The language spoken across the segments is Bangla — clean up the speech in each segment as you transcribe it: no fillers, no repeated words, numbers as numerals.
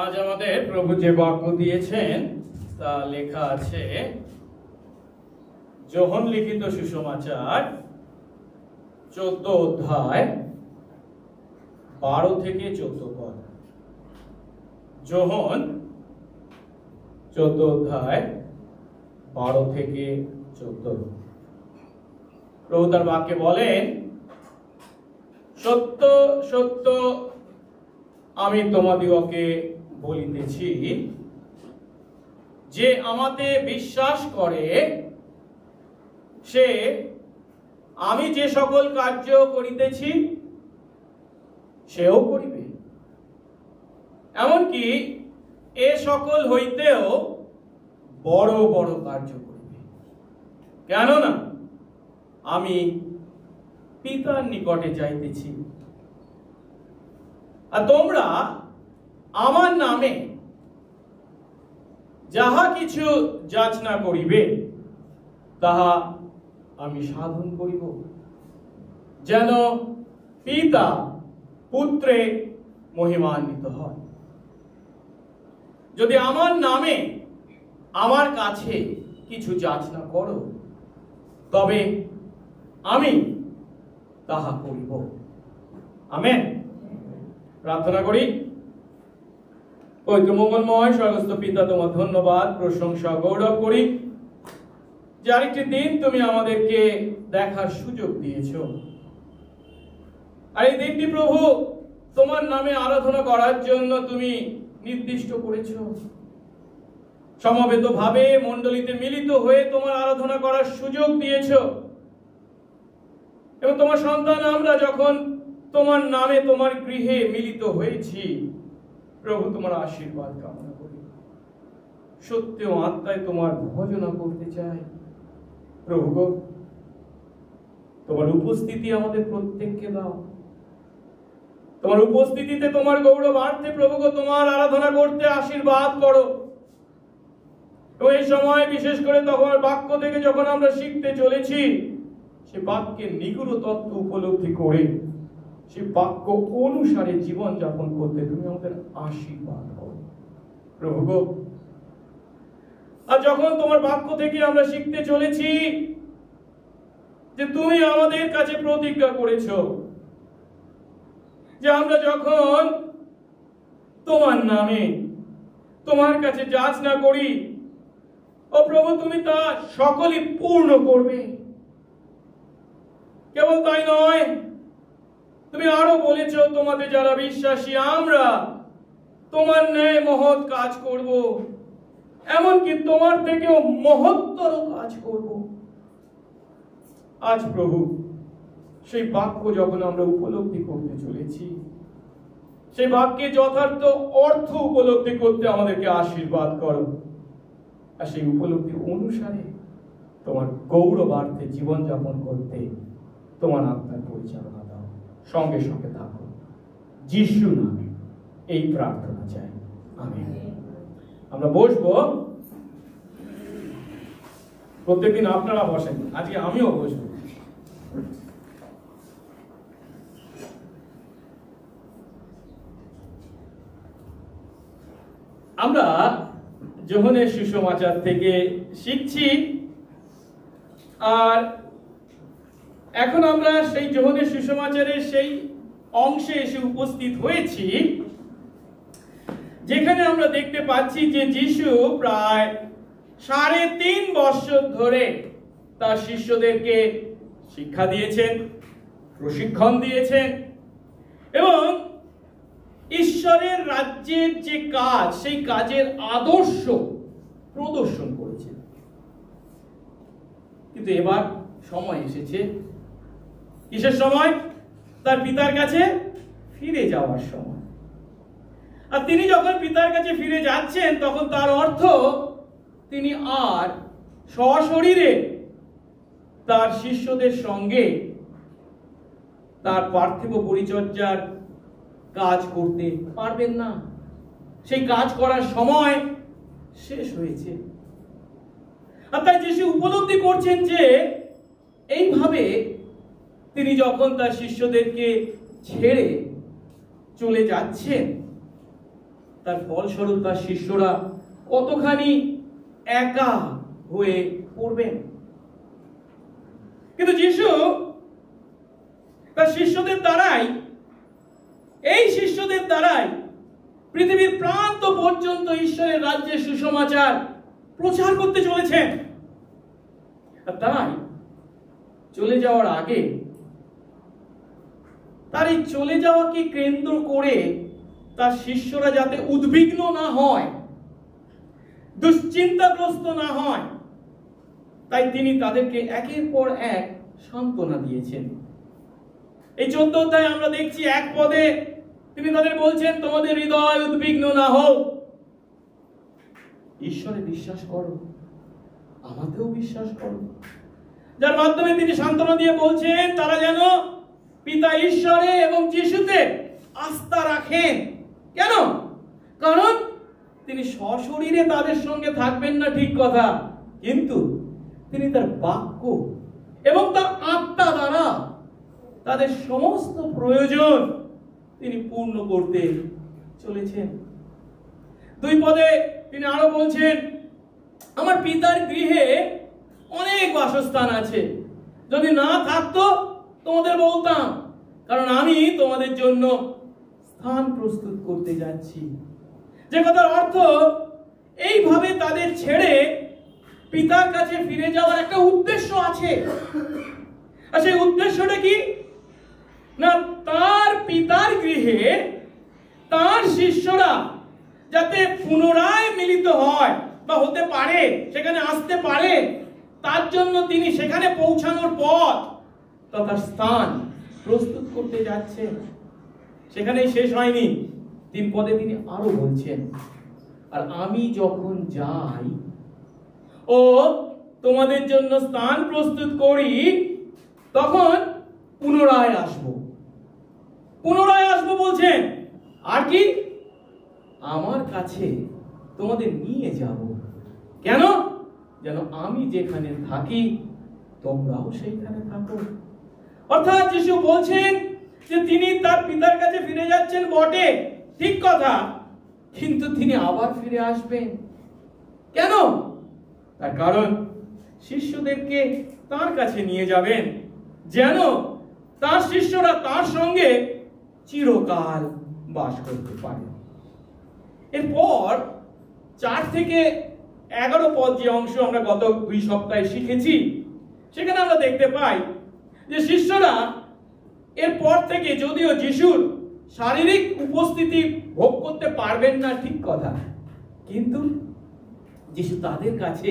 আজ আমাদের প্রভু যে বাক্য দিয়েছেন তা লেখা আছে যোহন লিখিত সুসমাচার 14 অধ্যায় 12 থেকে 14 পদ। যোহন 14 অধ্যায় 12 থেকে 14। প্রভু তার বাক্যে বলেন, সত্য সত্য আমি তোমাদিগকে বলিতেছি, যে আমাতে বিশ্বাস করে সে আমি যে সকল কার্য করিতেছি সেও করিবে, এমনকি এ সকল হইতেও বড় বড় কার্য করিবে, কেননা আমি পিতার নিকটে যাইতেছি। আর তোমরা আমার নামে যাহা কিছু যাচনা করিবে তাহা আমি সাধন করিব, যেন পিতা পুত্রে মহিমান্বিত হয়। যদি আমার নামে আমার কাছে কিছু যাচনা করো, তবে আমি তাহা করিব। আমেন। প্রার্থনা করি। পবিত্র মঙ্গলময় স্বর্গস্থ পিতা, তোমার ধন্যবাদ, প্রশংসা, গৌরব করি যে আরেকটি দিন তুমি আমাদেরকে দেখার সুযোগ দিয়েছো। আর এই দিনটি প্রভু তোমার নামে আরাধনা করার জন্য তুমি নির্দিষ্ট করেছো। সমবেত ভাবে মণ্ডলীতে মিলিত হয়ে তোমার আরাধনা করার সুযোগ দিয়েছো, এবং তোমার সন্তান আমরা যখন তোমার নামে তোমার গৃহে মিলিত হয়েছি, প্রভু তোমার আশীর্বাদ কামনা করি। সত্য আত্মায় তোমার ভজনা করতে চাই। প্রভু গো, তোমার উপস্থিতি আমাদের প্রত্যেককে দাও। তোমার উপস্থিতিতে তোমার গৌরবার্থে প্রভু গো তোমার আরাধনা করতে আশীর্বাদ করো। এবং এই সময় বিশেষ করে তোমার বাক্য থেকে যখন আমরা শিখতে চলেছি, সে বাক্যের নিগুড় তত্ত্ব উপলব্ধি করে সে বাক্য অনুসারে জীবন যাপন করতে তুমি আমাদের আশীর্বাদ করো প্রভু গো। আর যখন তোমার বাক্য থেকে আমরা শিখতে চলেছি যে তুমি আমাদের কাছে প্রতিজ্ঞা করেছো যে আমরা যখন তোমার নামে তোমার কাছে যাচনা করি, ও প্রভু তুমি তা সকলই পূর্ণ করবে। কেবল তাই নয়, তুমি আরো বলেছো তোমাদের যারা বিশ্বাসী আমরা তোমার ন্যায় মহৎ কাজ করব, এমনকি তোমার থেকেও মহত্তর কাজ করব। আজ প্রভু সেই বাক্য যখন আমরা উপলব্ধি করতে চলেছি, সেই বাক্যে যথার্থ অর্থ উপলব্ধি করতে আমাদেরকে আশীর্বাদ করো। আর সেই উপলব্ধি অনুসারে তোমার গৌরবার্থে জীবনযাপন করতে তোমার আত্মার পরিচালনা দাও। সঙ্গে সঙ্গে থাকো, যিশু নামে এই প্রার্থনা চাই, আমেন। আমরা বসবো। প্রত্যেকদিন আপনারা বসেন, আজকে আমিও বসবো। আমরা যোহনের সুসমাচার থেকে শিখছি, আর এখন আমরা সেই যোহনের সুসমাচারের সেই অংশে এসে উপস্থিত হয়েছি যেখানে আমরা দেখতে পাচ্ছি যে যিশু প্রায় 3.5 বছর ধরে তার শিষ্যদেরকে শিক্ষা দিয়েছেন, প্রশিক্ষণ দিয়েছেন, এবং ঈশ্বরের রাজ্যের যে কাজ সেই কাজের আদর্শ প্রদর্শন করেছেন। কিন্তু এবার সময় এসেছে, কিসের সময়? তার পিতার কাছে ফিরে যাওয়ার সময়। আর তিনি যখন পিতার কাছে ফিরে যাচ্ছেন, তখন তার অর্থ তিনি আর সশরীরে তার শিষ্যদের সঙ্গে তার পার্থিব পরিচর্যার কাজ করতে পারবেন না। সেই কাজ করার সময় শেষ হয়েছে। আর তাই যিশু উপলব্ধি করছেন যে এইভাবে তিনি যখন তার শিষ্যদেরকে ছেড়ে চলে যাচ্ছেন, তার ফলস্বরূপ তার শিষ্যরা কতখানি একা হয়ে পড়বেন। কিন্তু যিশু তার শিষ্যদের দ্বারাই, এই শিষ্যদের দ্বারাই পৃথিবীর প্রান্ত পর্যন্ত ঈশ্বরের রাজ্যের সুসমাচার প্রচার করতে চলেছেন। আর তাই চলে যাওয়ার আগে তার এই চলে যাওয়াকে কেন্দ্র করে তার শিষ্যরা যাতে উদ্বিগ্ন না হয়, দুশ্চিন্তাগ্রস্ত না হয়, তাই তিনি তাদেরকে একের পর এক সান্ত্বনা দিয়েছেন। এই 14 অধ্যায়ে আমরা দেখছি এক পদে তিনি তাদের বলছেন, তোমাদের হৃদয় উদ্বিগ্ন না হোক, ঈশ্বরে বিশ্বাস করো, আমাতেও বিশ্বাস করো। যার মাধ্যমে তিনি সান্ত্বনা দিয়ে বলছেন তারা যেন পিতা ঈশ্বরে এবং যিশুতে আস্থা রাখেন। কেন? কারণ তিনি সশরীরে তাদের সঙ্গে থাকবেন না, ঠিক কথা, কিন্তু তিনি তার বাক্য এবং তার আত্মা দ্বারা তাদের সমস্ত প্রয়োজন তিনি পূর্ণ করতে চলেছেন। 2 পদে তিনি আরো বলছেন, আমার পিতার গৃহে অনেক বাসস্থান আছে, যদি না থাকতো তোমাদের বলতাম, কারণ আমি তোমাদের জন্য স্থান প্রস্তুত করতে যাচ্ছি। যে কথার অর্থ, এইভাবে তাদের ছেড়ে পিতার কাছে ফিরে যাওয়ার একটা উদ্দেশ্য আছে। আর সেই উদ্দেশ্যটা কি? না, তার পিতার গৃহে তার শিষ্যরা যাতে পুনরায় মিলিত হয় বা হতে পারে, সেখানে আসতে পারে, তার জন্য তিনি সেখানে পৌঁছানোর পথ তথা স্থান প্রস্তুত করতে যাচ্ছেন। সেখানেই শেষ হয়নি, 3 পদে তিনি আরো বলছেন, আর আমি যখন যাই ও তোমাদের জন্য স্থান প্রস্তুত করি, তখন পুনরায় আসবো। পুনরায় আসবো বলছেন, আর কি? আমার কাছে তোমাদের নিয়ে যাব। কেন? যেন আমি যেখানে থাকি তোমরাও সেইখানে থাকো। অর্থাৎ যিশু বলছেন যে তিনি তার পিতার কাছে ফিরে যাচ্ছেন বটে, ঠিক কথা, কিন্তু তিনি আবার ফিরে আসবেন। কেন? তার কারণ শিষ্যদেরকে তার কাছে নিয়ে যাবেন, যেন তার শিষ্যরা তার সঙ্গে চিরকাল বাস করতে পারে। এরপর 4 থেকে 11 পদ যে অংশ আমরা গত 2 সপ্তাহে শিখেছি, সেখানে আমরা দেখতে পাই যে শিষ্যরা এরপর থেকে যদিও যিশুর শারীরিক উপস্থিতি ভোগ করতে পারবেন না, ঠিক কথা, কিন্তু যিশু তাদের কাছে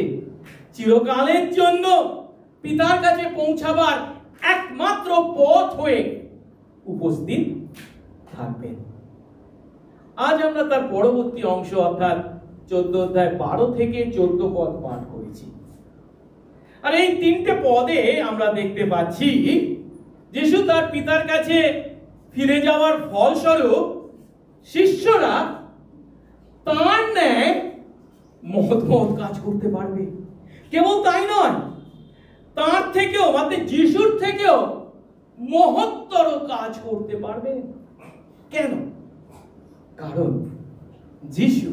চিরকালের জন্য পিতার কাছে পৌঁছাবার একমাত্র পথ হয়ে উপস্থিত থাকবেন। আজ আমরা তার পরবর্তী অংশ অর্থাৎ 14 অধ্যায় 12 থেকে 14 পদ পাঠ করেছি। আর এই 3টে পদে আমরা দেখতে পাচ্ছি যিশু তার পিতার কাছে ফিরে যাওয়ার ফলস্বরূপ শিষ্যরা তার ন্যায় মহৎ কাজ করতে পারবে। কেবল তাই নয়, তার থেকেও মানে যিশুর থেকেও মহত্তর কাজ করতে পারবে। কেন? কারণ যিশু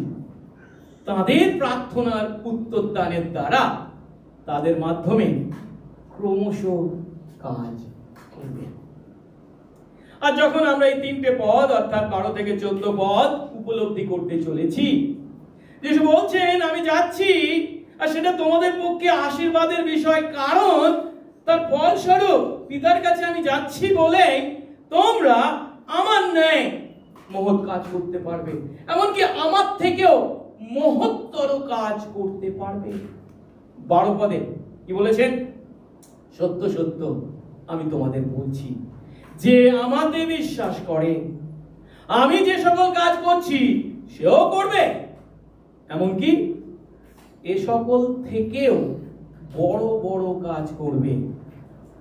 তাদের প্রার্থনার উত্তর দানের দ্বারা তাদের মাধ্যমে ক্রমশ কাজ করবেন। আর যখন আমরা এই 3টে পদ অর্থাৎ 12 থেকে 14 পদ উপলব্ধি করতে চলেছি, যিশু বলছেন আমি যাচ্ছি, আর সেটা তোমাদের পক্ষে আশীর্বাদের বিষয়, কারণ তার ফলস্বরূপ পিতার কাছে আমি যাচ্ছি বলে তোমরা আমার ন্যায় মহৎ কাজ করতে পারবে, এমনকি আমার থেকেও মহত্তর কাজ করতে পারবে। 12 পদে কি বলেছেন? সত্য সত্য আমি তোমাদের বলছি, যে আমাতে বিশ্বাস করে আমি যে সকল কাজ করছি সেও করবে, এমনকি এ সকল থেকেও বড় বড় কাজ করবে,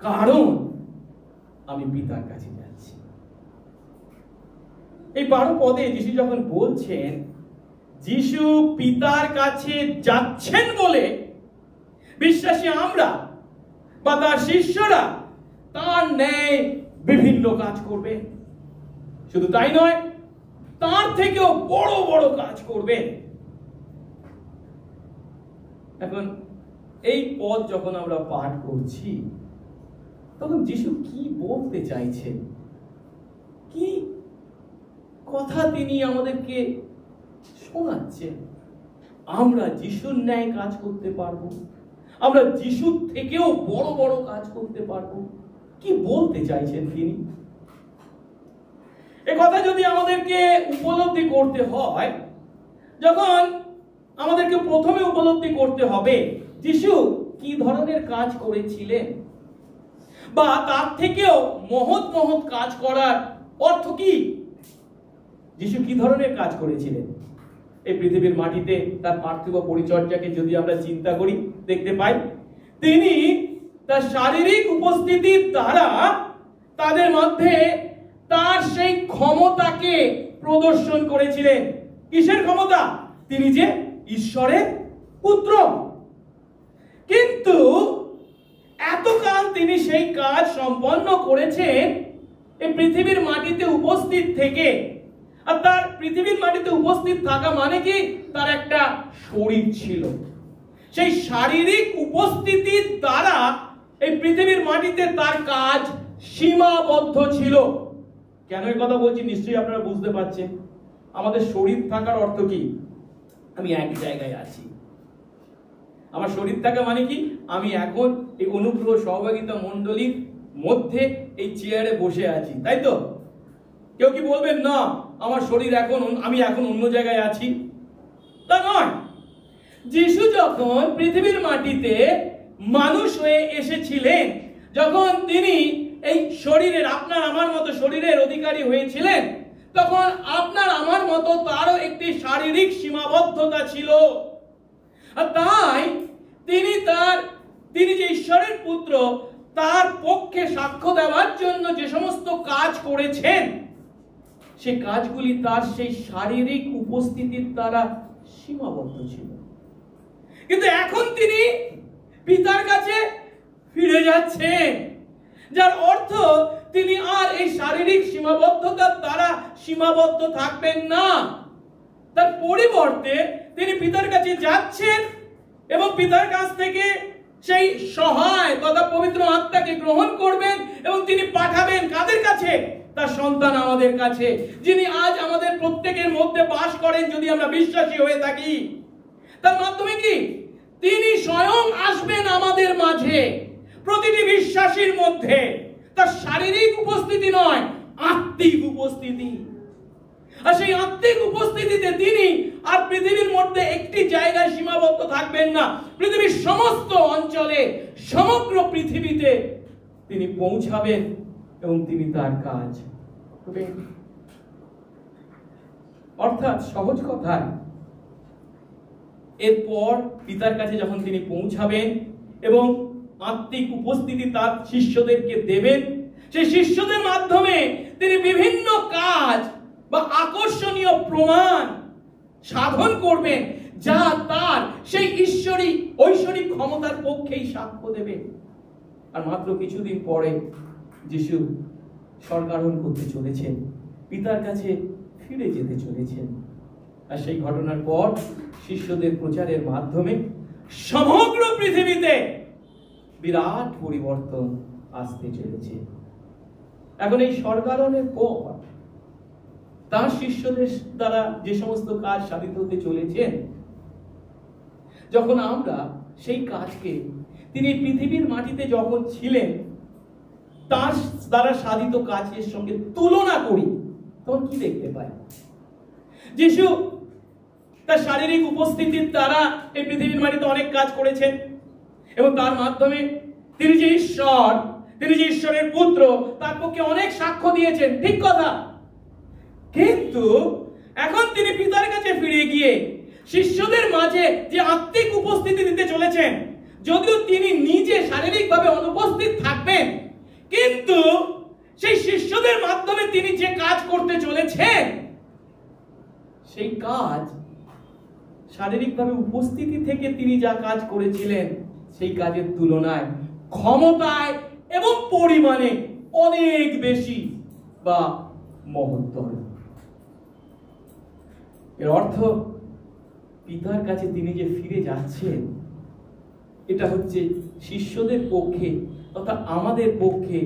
কারণ আমি পিতার কাছে যাচ্ছি। এই 12 পদে যিশু যখন বলছেন যিশু পিতার কাছে যাচ্ছেন বলে বিশ্বাসী আমরা বা তার শিষ্যরা তার ন্যায় বিভিন্ন কাজ করবে। শুধু তাই নয়, তার থেকেও বড় বড় কাজ করবেন। এখন এই পদ যখন আমরা পাঠ করছি, তখন যিশু কি বলতে চাইছেন, কি কথা তিনি আমাদেরকে শোনাচ্ছেন? আমরা যিশুর ন্যায় কাজ করতে পারবো, আমরা যিশুর থেকেও বড় বড় কাজ করতে পারবো। কি বলতে চাইছেন তিনি? এ কথা যদি আমাদেরকে উপলব্ধি করতে হয়, যখন আমাদেরকে প্রথমে উপলব্ধি করতে হবে যিশু কি ধরনের কাজ করেছিলেন, বা তার থেকেও মহৎ মহৎ কাজ করার অর্থ কি। যিশু কি ধরনের কাজ করেছিলেন? এই পৃথিবীর মাটিতে তার পার্থিব পরিচর্যাকে যদি আমরা চিন্তা করি, দেখতে পাই তিনি তার শারীরিক উপস্থিতির দ্বারা তাদের মধ্যে তার সেই ক্ষমতাকে প্রদর্শন করেছিলেন। কিসের ক্ষমতা? তিনি যে ঈশ্বরের পুত্র। কিন্তু এতকাল তিনি সেই কাজ সম্পন্ন করেছেন এই পৃথিবীর মাটিতে উপস্থিত থেকে। আর তার পৃথিবীর মাটিতে উপস্থিত থাকা মানে কি? তার একটা শরীর ছিল। সেই শারীরিক উপস্থিতির দ্বারা এই পৃথিবীর মাটিতে তার কাজ সীমাবদ্ধ ছিল। কেন এই কথা বলছি নিশ্চয়ই আপনারা বুঝতে পারছেন। আমাদের শরীর থাকার অর্থ কি? আমি এক জায়গায় আছি। আমার শরীর থাকা মানে কি? আমি এখন এই অনুগ্রহ সহভাগিতা মণ্ডলীর মধ্যে এই চেয়ারে বসে আছি, তাই তো? কেউ কি বলবেন না আমার শরীর এখন, আমি এখন অন্য জায়গায় আছি? তা নয়। যিশু যখন পৃথিবীর মাটিতে মানুষ হয়ে এসেছিলেন, যখন তিনি এই শরীরের, আপনার আমার মতো শরীরের অধিকারী হয়েছিলেন, তখন আপনার আমার মতো তারও একটি শারীরিক সীমাবদ্ধতা ছিল। আর তাই তিনি যে ঈশ্বরের পুত্র, তার পক্ষে সাক্ষ্য দেওয়ার জন্য যে সমস্ত কাজ করেছেন, সেই কাজগুলি তার সেই শারীরিক উপস্থিতির দ্বারা সীমাবদ্ধ ছিল। কিন্তু এখন তিনি পিতার কাছে ফিরে যাচ্ছেন, যার অর্থ তিনি আর এই শারীরিক সীমাবদ্ধতার দ্বারা সীমাবদ্ধ থাকবেন না। তার পরিবর্তে তিনি পিতার কাছে যাচ্ছেন এবং পিতার কাছ থেকে সেই সহায় তথা পবিত্র আত্মাকে গ্রহণ করবেন এবং তিনি পাঠাবেন কাদের কাছে? তার সন্তান আমাদের কাছে, যিনি আজ আমাদের প্রত্যেকের মধ্যে বাস করেন যদি আমরা বিশ্বাসী হয়ে থাকি। তার মাধ্যমে কি? তিনি স্বয়ং আসবেন আমাদের মাঝে, প্রতিটি বিশ্বাসীর মধ্যে। তার শারীরিক উপস্থিতি নয়, আত্মিক উপস্থিতি। আর সেই আত্মিক উপস্থিতিতে তিনি আর পৃথিবীর মধ্যে একটি জায়গায় সীমাবদ্ধ থাকবেন না। পৃথিবীর সমস্ত অঞ্চলে, সমগ্র পৃথিবীতে তিনি পৌঁছাবেন এবং তিনি তার কাজ করবেন। অর্থাৎ সহজ কথায়, এরপর পিতার কাছে যখন তিনি পৌঁছাবেন এবং আত্মিক উপস্থিতি তার শিষ্যদেরকে দেবেন, সেই শিষ্যদের মাধ্যমে তিনি বিভিন্ন কাজ বা আকর্ষণীয় প্রমাণ সাধন করবেন, যা তার সেই ঐশ্বরিক ক্ষমতার পক্ষেই সাক্ষ্য দেবে। আর মাত্র কিছুদিন পরে যিশু স্বর্গারোহণ করতে চলেছেন, পিতার কাছে ফিরে যেতে চলেছেন। আর সেই ঘটনার পর শিষ্যদের প্রচারের মাধ্যমে সমগ্র পৃথিবীতে বিরাট পরিবর্তন আসতে চলেছে। এখন এই স্বর্গারোহণের পর তার শিষ্যদের দ্বারা যে সমস্ত কাজ সাধিত হতে চলেছেন, যখন আমরা সেই কাজকে তিনি পৃথিবীর মাটিতে যখন ছিলেন তার দ্বারা সাধিত কাজের সঙ্গে তুলনা করি, তখন কি দেখতে পাই? যিশু তার শারীরিক উপস্থিতির দ্বারা এই পৃথিবীর মাটিতে অনেক কাজ করেছেন এবং তার মাধ্যমে তিনি যে ঈশ্বর, তিনি যে ঈশ্বরের পুত্র, তার পক্ষে অনেক সাক্ষ্য দিয়েছেন, ঠিক কথা। কিন্তু এখন তিনি পিতার কাছে ফিরে গিয়ে শিষ্যদের মাঝে যে আত্মিক উপস্থিতি দিতে চলেছেন, যদিও তিনি নিজে শারীরিকভাবে অনুপস্থিত থাকবেন, কিন্তু সেই শিষ্যদের মাধ্যমে তিনি যে কাজ করতে চলেছেন, সেই কাজ শারীরিকভাবে উপস্থিতি থেকে তিনি যা কাজ করেছিলেন সেই কাজের তুলনায় ক্ষমতায় এবং পরিমাণে অনেক বেশি বা মহত্তর। এর অর্থ পিতার কাছে তিনি যে ফিরে যাচ্ছেন, এটা হচ্ছে শিষ্যদের পক্ষে তথা আমাদের পক্ষে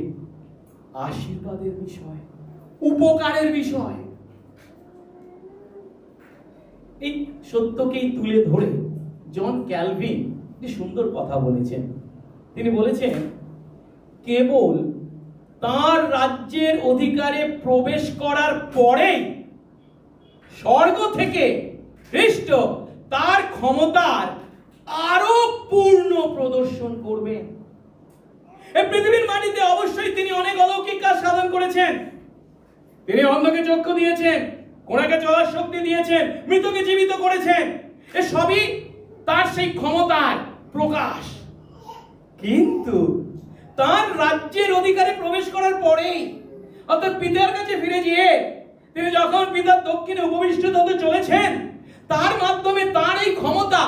আশীর্বাদের বিষয়, উপকারের বিষয়। এই সত্যকেই তুলে ধরে জন ক্যালভিন যে সুন্দর কথা বলেছেন। তিনি বলেছেন, কেবল তার রাজ্যের অধিকারে প্রবেশ করার পরেই স্বর্গ থেকে খ্রিস্ট তার ক্ষমতার আরো পূর্ণ প্রদর্শন করবেন। এই পৃথিবীর মাটিতে অবশ্যই তিনি অনেক অলৌকিক কাজ সাধন করেছেন। তিনি অন্ধকে চক্ষু দিয়েছেন, কোনাকে চলার শক্তি দিয়েছেন, মৃতকে জীবিত করেছেন। এ সবই তার সেই ক্ষমতার প্রকাশ। কিন্তু তার রাজ্যের অধিকারে প্রবেশ করার পরেই, অর্থাৎ পিতার কাছে ফিরে গিয়ে তিনি যখন পিতার দক্ষিণে উপবিষ্ট হতে চলেছেন, তার মাধ্যমে তার এই ক্ষমতা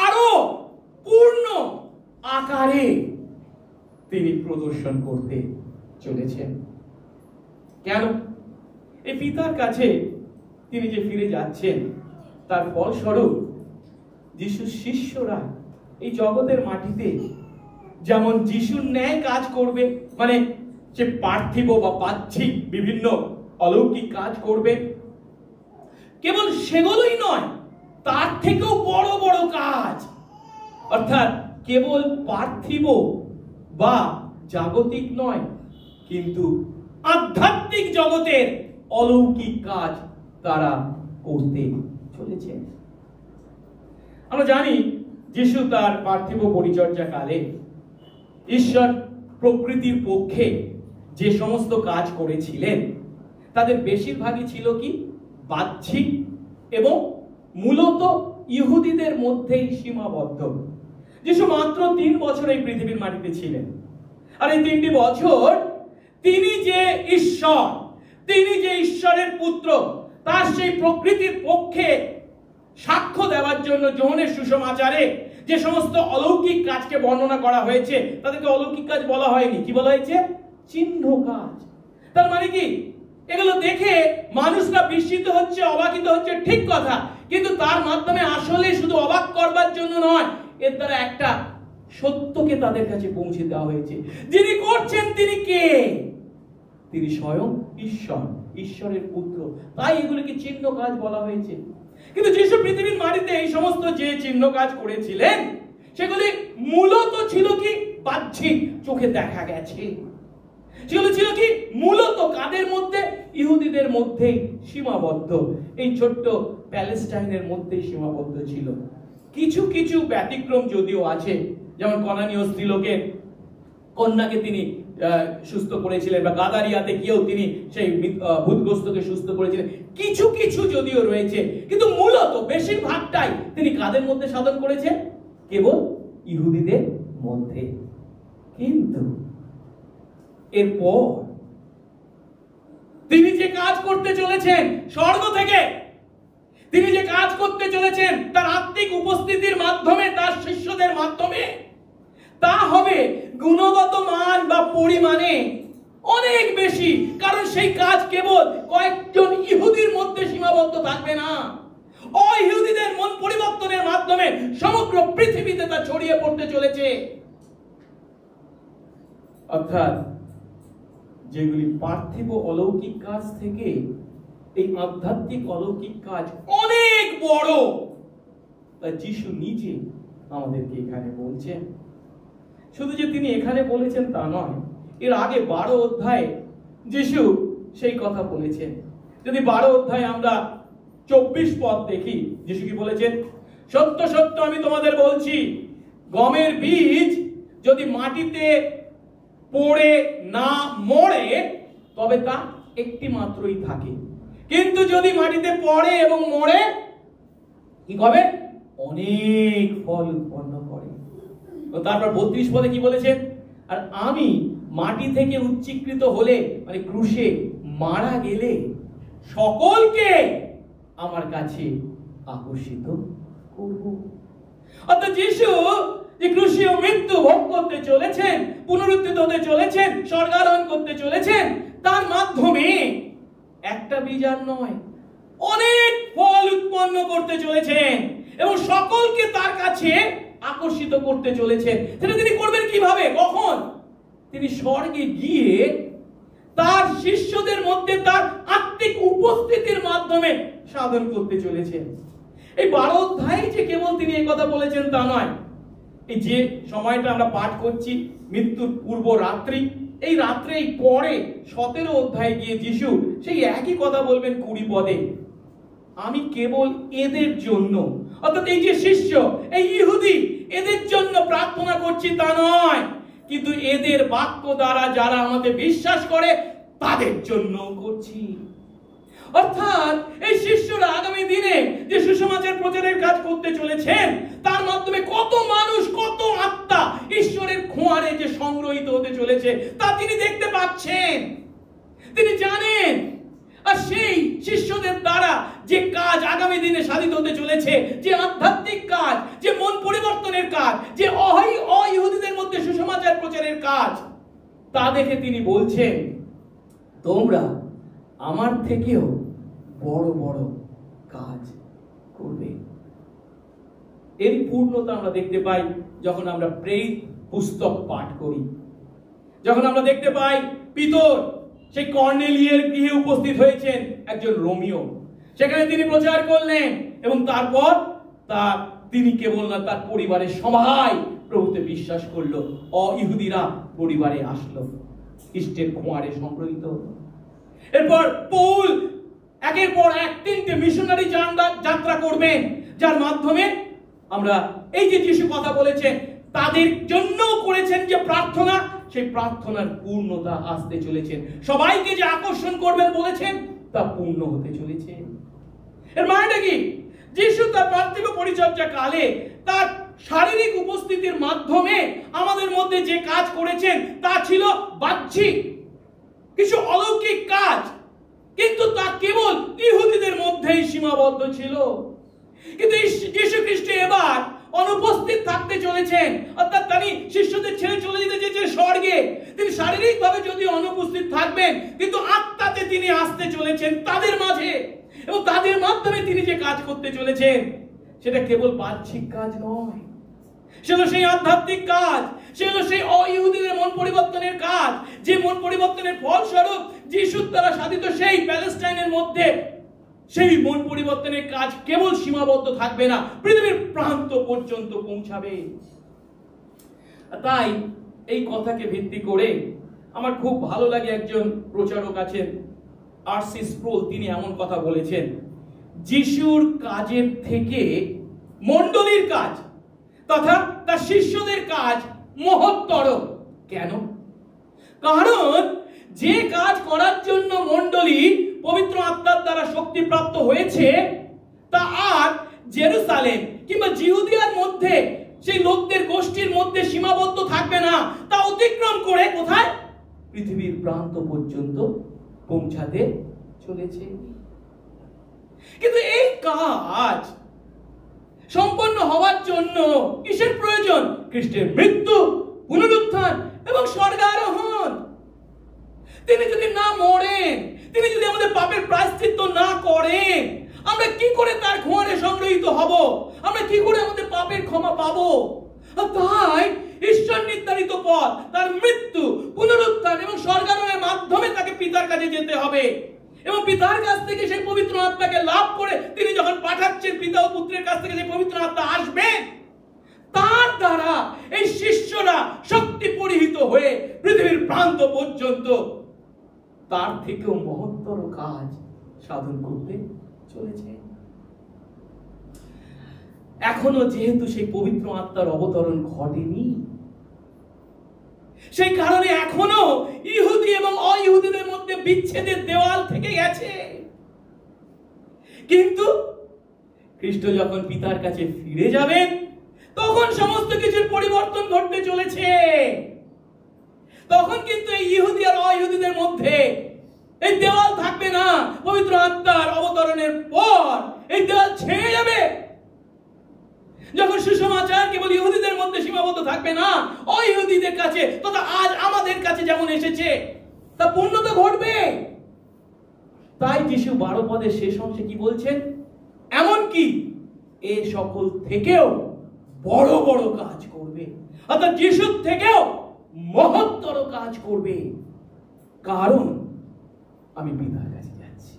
আরো পূর্ণ আকারে তিনি প্রদর্শন করতে চলেছেন। কেন? এই পিতার কাছে তিনি যে ফিরে যাচ্ছেন, তার ফলস্বরূপ যিশুর শিষ্যরা এই জগতের মাটিতে যেমন যিশুর ন্যায় কাজ করবে, মানে সে পার্থিব বা বাহ্যিক বিভিন্ন অলৌকিক কাজ করবে, কেবল সেগুলোই নয়, তার থেকেও বড় বড় কাজ, অর্থাৎ কেবল পার্থিব বা জাগতিক নয়, কিন্তু আধ্যাত্মিক জগতের অলৌকিক কাজ তারা করতে চলেছে। আমরা জানি যিশু তার পার্থিব পরিচর্যা কালে ঈশ্বর প্রকৃতির পক্ষে যে সমস্ত কাজ করেছিলেন, তাদের বেশিরভাগই ছিল কি বাহ্যিক এবং মূলত ইহুদিদের মধ্যেই সীমাবদ্ধ। যিশু মাত্র 3 বছর এই পৃথিবীর মাটিতে ছিলেন, আর এই 3টি বছর তিনি যে ঈশ্বর, তিনি যে ঈশ্বরের পুত্র, তার সেই প্রকৃতির পক্ষে সাক্ষ্য দেওয়ার জন্য যোহনের সুসমাচারে যে সমস্ত অলৌকিক কাজকে বর্ণনা করা হয়েছে, তাদেরকে অলৌকিক কাজ বলা হয়নি, কি বলা হয়েছে? চিহ্ন কাজ। তার মানে কি? এগুলো দেখে মানুষরা বিস্মিত হচ্ছে, অবাকিত হচ্ছে, ঠিক কথা, কিন্তু তার মাধ্যমে আসলে শুধু অবাক করবার জন্য নয়, এর দ্বারা একটা সত্যকে তাদের কাছে পৌঁছে দেওয়া হয়েছে। যিনি করছেন তিনি কে? তিনি স্বয়ং ঈশ্বর, ঈশ্বরের পুত্র। তাই এগুলিকে চিহ্ন কাজ বলা হয়েছে। কিন্তু যিশু পৃথিবীর মাটিতে এই সমস্ত যে চিহ্ন কাজ করেছিলেন, সেগুলি মূলত ছিল কি বাহ্যিক, চোখে দেখা গেছে। সেগুলো ছিল কি মূলত কাদের মধ্যে? ইহুদিদের মধ্যেই সীমাবদ্ধ, এই ছোট্ট প্যালেস্টাইনের মধ্যেই সীমাবদ্ধ ছিল। কিছু কিছু ব্যতিক্রম যদিও আছে, যেমন কনানীয় স্ত্রীলোকের কন্যাকে তিনি সুস্থ করেছিলেন, বা গাদারিয়াতে গিয়েও তিনি সেই ভূতগ্রস্তকে সুস্থ করেছিলেন। কিছু কিছু যদিও রয়েছে, কিন্তু মূলত বেশিরভাগটাই তিনি কাদের মধ্যে সাধন করেছেন? কেবল ইহুদিদের মধ্যে। কিন্তু এরপর তিনি যে কাজ করতে চলেছেন স্বর্গ থেকে, তিনি যে কাজ করতে চলেছেন তার আত্মিক উপস্থিতির মাধ্যমে, তার শিষ্যদের মাধ্যমে, তা হবে গুণগত মান বা পরিমাণে অনেক বেশি। কারণ সেই কাজ কেবল কয়েকজন ইহুদির মধ্যে সীমাবদ্ধ থাকবে না, অইহুদিদের মন পরিবর্তনের মাধ্যমে সমগ্র পৃথিবীতে তা ছড়িয়ে পড়তে চলেছে। অর্থাৎ যেগুলি পার্থিব অলৌকিক কাজ থেকে এই আধ্যাত্মিক অলৌকিক কাজ অনেক বড়, তা যিশু নিজে আমাদেরকে এখানে বলছেন। শুধু যে তিনি এখানে বলেছেন তা নয়, এর আগে 12 অধ্যায়ে যিশু সেই কথা বলেছেন। যদি 12 অধ্যায়ে আমরা 24 পদ দেখি, যিশু কি বলেছেন? সত্য সত্য আমি তোমাদের বলছি, গমের বীজ যদি মাটিতে পড়ে না মরে তবে তা একটি মাত্রই থাকে, কিন্তু যদি মাটিতে পড়ে এবং মরে কি হবে? অনেক ফল উৎপন্ন করে। তারপর 32 পদে কি বলেছেন? আর আমি মাটি থেকে উচ্চীকৃত হলে, মানে ক্রুশে মারা গেলে সকলকে আমার কাছে আকর্ষিত করব। অর্থাৎ যিশু যে ক্রুশীয় মৃত্যু ভোগ করতে চলেছেন, পুনরুত্থিত হতে চলেছেন, স্বর্গারোহণ করতে চলেছেন, তার মাধ্যমে একটা বীজ আর নয়, অনেক ফল উৎপন্ন করতে চলেছেন এবং সকলকে তার কাছে আকর্ষিত করতে চলেছেন। সেটা তিনি করবেন কিভাবে, কখন? তিনি স্বর্গে গিয়ে তার শিষ্যদের মধ্যে তার আত্মিক উপস্থিতির মাধ্যমে সাধন করতে চলেছেন। এই 12 অধ্যায়ে যে কেবল তিনি এই কথা বলেছেন তা নয়, এই যে সময়টা আমরা পাঠ করছি মৃত্যুর পূর্ব রাত্রি, এই রাত্রেই পরে 17 অধ্যায়ে গিয়ে যিশু সেই একই কথা বলবেন 20 পদে। আমি কেবল এদের জন্য, অর্থাৎ এই যে শিষ্য, এই ইহুদি, এদের জন্য প্রার্থনা করছি তা নয়, কিন্তু এদের বাক্য দ্বারা যারা আমাদের বিশ্বাস করে তাদের জন্য করছি। অর্থাৎ এই শিষ্যরা আগামী দিনে যে সুসমাচার প্রচারের কাজ করতে চলেছেন তার মাধ্যমে কত মানুষ, কত আত্মা ঈশ্বরের খোঁয়ারে যে সংগ্রহিত হতে চলেছে তা তিনি দেখতে পাচ্ছেন, তিনি জানেন। আর সেই শিষ্যদের দ্বারা যে কাজ আগামী দিনে সাধিত হতে চলেছে, যে আধ্যাত্মিক কাজ, যে মন পরিবর্তনের কাজ, যে অইহুদিদের মধ্যে সুসমাচার প্রচারের কাজ, তা দেখে তিনি বলছেন তোমরা আমার থেকেও বড় বড় কাজ করবে। এর পূর্ণতা আমরা দেখতে পাই যখন আমরা প্রেরিত পুস্তক পাঠ করি, যখন আমরা দেখতে পাই পিতর সেই কর্নেলিয়ের গৃহে উপস্থিত হয়েছেন একজন রোমিও, সেখানে তিনি প্রচার করলেন এবং তারপর তিনি কেবল না, তার পরিবারের সবাই প্রভুতে বিশ্বাস করলো, অইহুদিরা পরিবারে আসলো, খ্রিস্টের খোঁয়ারে সংগ্রহিত হলো। এরপর পৌল একের পর এক 3টে মিশনারি যাত্রা করবেন, যার মাধ্যমে আমরা এই যে যিশু কথা বলেছেন তাদের জন্য করেছেন যে প্রার্থনা, সেই প্রার্থনার পূর্ণতা আসতে চলেছেন। সবাইকে যে আকর্ষণ করবেন বলেছেন তা পূর্ণ হতে চলেছে। এর মানেটা কি? যিশু তার পার্থিব পরিচর্যা কালে তার শারীরিক উপস্থিতির মাধ্যমে আমাদের মধ্যে যে কাজ করেছেন তা ছিল বাহ্যিক কিছু অলৌকিক কাজ, কিন্তু তা কেবল ইহুদিদের মধ্যেই সীমাবদ্ধ ছিল। কিন্তু যীশু খ্রিস্ট এবার অনুপস্থিত থাকতে চলেছেন, অর্থাৎ তিনি শিষ্যদের ছেড়ে চলে যেতে চেয়েছেন স্বর্গে। তিনি শারীরিকভাবে যদি অনুপস্থিত থাকবেন, কিন্তু আত্মাতে তিনি আসতে চলেছেন তাদের মাঝে, এবং তাদের মাধ্যমে তিনি যে কাজ করতে চলেছেন সেটা কেবল বাহ্যিক কাজ নয়, সেটা সেই আধ্যাত্মিক কাজ, সেটা সেই অইহুদিদের মন পরিবর্তনের কাজ, যে মন পরিবর্তনের ফলস্বরূপ যিশুর দ্বারা সাধিত সেই প্যালেস্টাইনের মধ্যে সেই মন পরিবর্তনের কাজ কেবল সীমাবদ্ধ থাকবে না, পৃথিবীর প্রান্ত পর্যন্ত পৌঁছাবে। তাই এই কথাকে ভিত্তি করে আমার খুব ভালো লাগে, একজন প্রচারক আছেন আর.সি. স্প্রোল, তিনি এমন কথা বলেছেন, যিশুর কাজের থেকে মণ্ডলীর কাজ তথা তার শিষ্যদের কাজ মহত্তর। কেন? কারণ যে কাজ করার জন্য মণ্ডলী পবিত্র আত্মার দ্বারা শক্তিপ্রাপ্ত হয়েছে তা আর জেরুসালেম কিংবা জিহুদিয়ার মধ্যে সেই লোকদের গোষ্ঠীর মধ্যে সীমাবদ্ধ থাকবে না, তা অতিক্রম করে কোথায়? পৃথিবীর প্রান্ত পর্যন্ত পৌঁছাতে চলেছে। কিন্তু এই কাজ সম্পন্ন হওয়ার জন্য কিসের প্রয়োজন? খ্রিস্টের মৃত্যু, পুনরুত্থান এবং স্বর্গারোহণ। তিনি যদি না মরেন, তিনি যদি আমাদের পাপের প্রায়শ্চিত্ত না করেন, আমরা কি করে তার খোঁয়ারে সংগ্রহিত হব? আমরা কি করে আমাদের পাপের ক্ষমা পাবো? তাই ঈশ্বর নির্ধারিত পথ, তার মৃত্যু, পুনরুত্থান এবং স্বর্গারোহণের মাধ্যমে তাকে পিতার কাছে যেতে হবে, এবং পিতার কাছ থেকে সেই পবিত্র আত্মাকে লাভ করে তিনি যখন পাঠাচ্ছেন, পিতা ও পুত্রের কাছ থেকে সেই পবিত্র আত্মা আসবে, তার দ্বারা এই শিষ্যরা শক্তি পরিহিত হয়ে পৃথিবীর প্রান্ত পর্যন্ত তার থেকেও মহত্তর কাজ সাধন করতে চলেছে। এখনো যেহেতু সেই পবিত্র আত্মার অবতরণ ঘটেনি, সেই কারণে এখনো ইহুদি এবং অইহুদিদের মধ্যে বিচ্ছেদের দেওয়াল থেকে গেছে। কিন্তু খ্রিস্ট যখন পিতার কাছে ফিরে যাবেন তখন সমস্ত কিছুর পরিবর্তন ঘটতে চলেছে। তখন কিন্তু এই ইহুদি আর অইহুদিদের মধ্যে এই দেওয়াল থাকবে না। পবিত্র আত্মার অবতরণের পর এই দেওয়াল ছেয়ে যাবে। যখন সুসমাচার কেবল ইহুদিদের মধ্যে সীমাবদ্ধ থাকবে না, অইহুদিদের কাছে তথা আজ আমাদের কাছে যেমন এসেছে তা পূর্ণতা ঘটবে। তাই যিশু 12 পদের শেষ অংশে কি বলছেন? এমনকি এ সকল থেকেও বড় বড় কাজ করবে, অর্থাৎ যিশুর থেকেও মহত্তর কাজ করবে, কারণ আমি পিতার কাছে যাচ্ছি।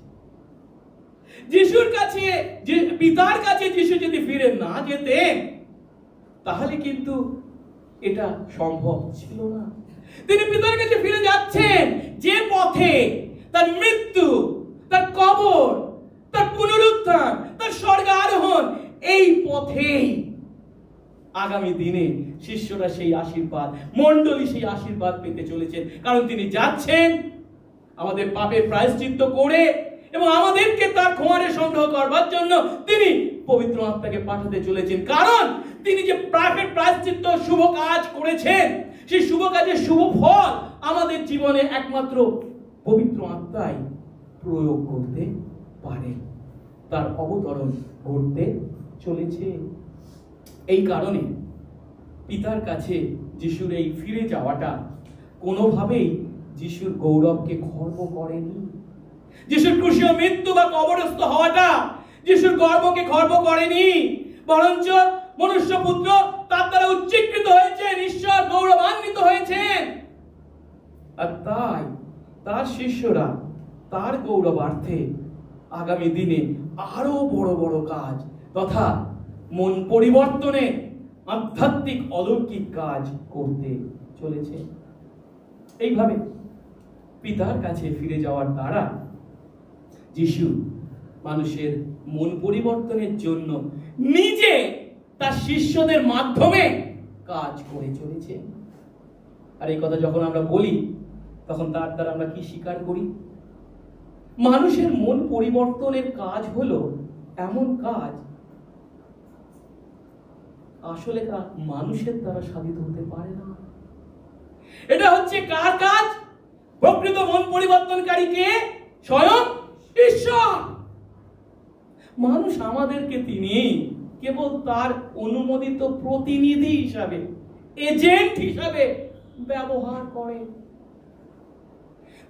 যিশুর কাছে, পিতার কাছে যিশু যদি ফিরে না যেতেন তাহলে কিন্তু এটা সম্ভব ছিল না। তিনি পিতার কাছে ফিরে যাচ্ছেন যে পথে তার মৃত্যু, তার কবর, তার পুনরুত্থান, তার স্বর্গে আরোহণ, এই পথেই আগামী দিনে শিষ্যরা সেই আশীর্বাদ, মণ্ডলী সেই আশীর্বাদ পেতে চলেছেন। কারণ তিনি যাচ্ছেন আমাদের পাপের প্রায়শ্চিত্ত করে এবং আমাদেরকে তার ক্ষমারে সংগ্রহ করবার জন্য তিনি পবিত্র আত্মাকে পাঠাতে চলেছেন। কারণ তিনি যে পাপের প্রায়শ্চিত্ত শুভ কাজ করেছেন, সেই শুভ কাজের শুভ ফল আমাদের জীবনে একমাত্র পবিত্র আত্মাই প্রয়োগ করতে পারে। তার অবতরণ ঘটতে চলেছে। এই কারণে পিতার কাছে যিশুর এই ফিরে যাওয়াটা কোনোভাবেই যিশুর গৌরবকে খর্ব করেনি। যিশুর ক্রুশীয় মৃত্যু বা কবরস্থ হওয়াটা যিশুর গর্বকে খর্ব করেনি, বরঞ্চ মনুষ্যপুত্র তার দ্বারা উচ্চীকৃত হয়েছেন, ঈশ্বর গৌরবান্বিত হয়েছেন। আর তাই তার শিষ্যরা তার গৌরবার্থে আগামী দিনে আরো বড় বড় কাজ তথা মন পরিবর্তনে আধ্যাত্মিক অলৌকিক কাজ করতে চলেছে। এইভাবে পিতার কাছে ফিরে যাওয়ার দ্বারা যিশু মানুষের মন পরিবর্তনের জন্য নিজে তার শিষ্যদের মাধ্যমে কাজ করে চলেছে। আর এই কথা যখন আমরা বলি তখন তার দ্বারা আমরা কি স্বীকার করি? মানুষের মন পরিবর্তনের কাজ হলো এমন কাজ আসলে মানুষের দ্বারা সাধিত হতে পারে না। এটা হচ্ছে কার কাজ? প্রকৃত মন পরিবর্তনকারী কে? স্বয়ং ঈশ্বর। মানুষ আমাদেরকে তিনি কেবল তার অনুমোদিত প্রতিনিধি হিসাবে, এজেন্ট হিসাবে ব্যবহার করে।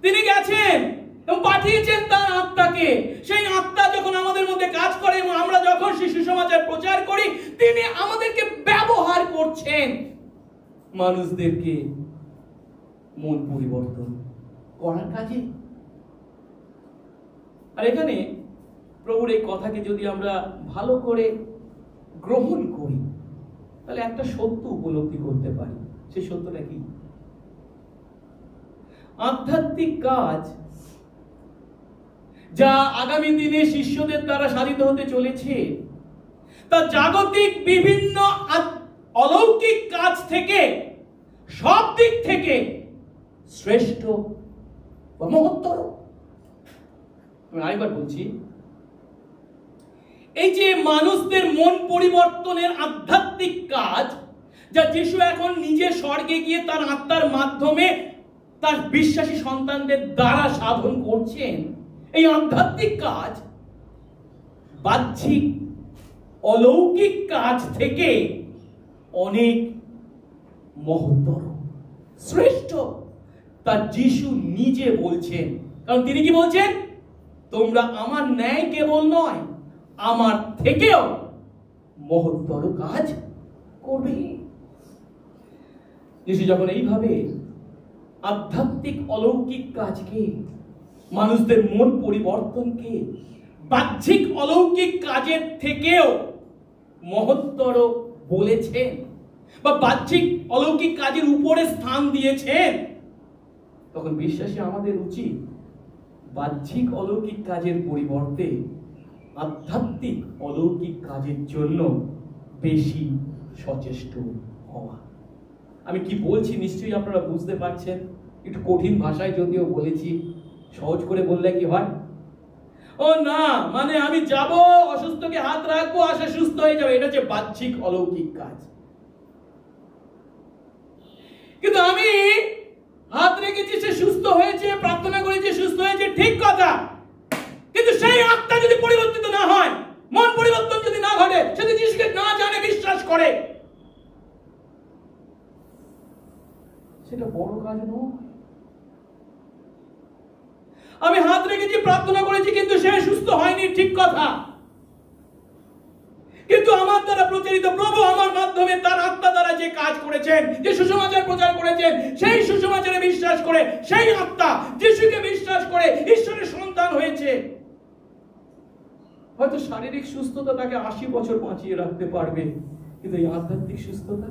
তিনি গেছেন এবং পাঠিয়েছেন তার আত্মাকে। সেই আত্মা যখন আমাদের মধ্যে কাজ করে এবং আমরা যখন শিশু সমাজের প্রচার করি, তিনি আমাদেরকে ব্যবহার করছেন মানুষদেরকে মন পরিবর্তন করার কাজে। আর এখানে প্রভুর এই কথাকে যদি আমরা ভালো করে গ্রহণ করি তাহলে একটা সত্য উপলব্ধি করতে পারি। সেই সত্যটা কি? আধ্যাত্মিক কাজ যা আগামী দিনে শিষ্যদের দ্বারা সাধিত হতে চলেছে তা জাগতিক বিভিন্ন অলৌকিক কাজ থেকে সব দিক থেকে শ্রেষ্ঠ বা মহত্তর। আমি আরেকবার বলছি, এই যে মানুষদের মন পরিবর্তনের আধ্যাত্মিক কাজ যা যিশু এখন নিজে স্বর্গে গিয়ে তার আত্মার মাধ্যমে তার বিশ্বাসী সন্তানদের দ্বারা সাধন করছেন, এই আধ্যাত্মিক কাজ বাহ্যিক অলৌকিক কাজ থেকে অনেক মহত্তর, শ্রেষ্ঠ। তা যিশু নিজে বলছেন। কারণ তিনি কি বলছেন? তোমরা আমার ন্যায় কেবল নয়, আমার থেকেও মহত্তর কাজ করবে। যিশু যখন এইভাবে আধ্যাত্মিক অলৌকিক কাজকে, মানুষদের মন পরিবর্তনকে বাহ্যিক অলৌকিক কাজের থেকেও মহত্তর বলেছেন বা বাহ্যিক অলৌকিক কাজের উপরে স্থান দিয়েছেন, তখন বিশ্বাসী আমাদের উচিত বাহ্যিক অলৌকিক কাজের পরিবর্তে আধ্যাত্মিক অলৌকিক কাজের জন্য বেশি সচেষ্ট হওয়া। আমি কি বলছি নিশ্চয়ই আপনারা বুঝতে পারছেন। একটু কঠিন ভাষায় যদিও বলেছি, সহজ করে বললে কি হয়? ও না, মানে আমি যাব, অসুস্থকে হাত রাখবো, আসে সুস্থ হয়ে যাবে, এটা হচ্ছে বাহ্যিক অলৌকিক কাজ। কিন্তু আমি হাত রেখেছি, সে সুস্থ হয়েছে, প্রার্থনা করেছে, সুস্থ হয়েছে, ঠিক কথা। কিন্তু সেই আত্মা যদি পরিবর্তিত না হয়, মন পরিবর্তন যদি না ঘটে, সে যদি যিশুকে না জানে, বিশ্বাস করে, সেটা বড় কাজ নয়। আমি হাত রেখেছি, প্রার্থনা করেছি, কিন্তু সে সুস্থ হয়নি, ঠিক কথা। কিন্তু আমার দ্বারা প্রচারিত প্রভু আমার মাধ্যমে তার আত্মা দ্বারা যে কাজ করেছেন, যে সুসমাচার প্রচার করেছেন, সেই সুসমাচারে বিশ্বাস করে সেই আত্মা যিশুকে বিশ্বাস করে ঈশ্বরের সন্তান হয়েছে। হয়তো শারীরিক সুস্থতা তাকে 80 বছর বাঁচিয়ে রাখতে পারবে, কিন্তু এই আধ্যাত্মিক সুস্থতা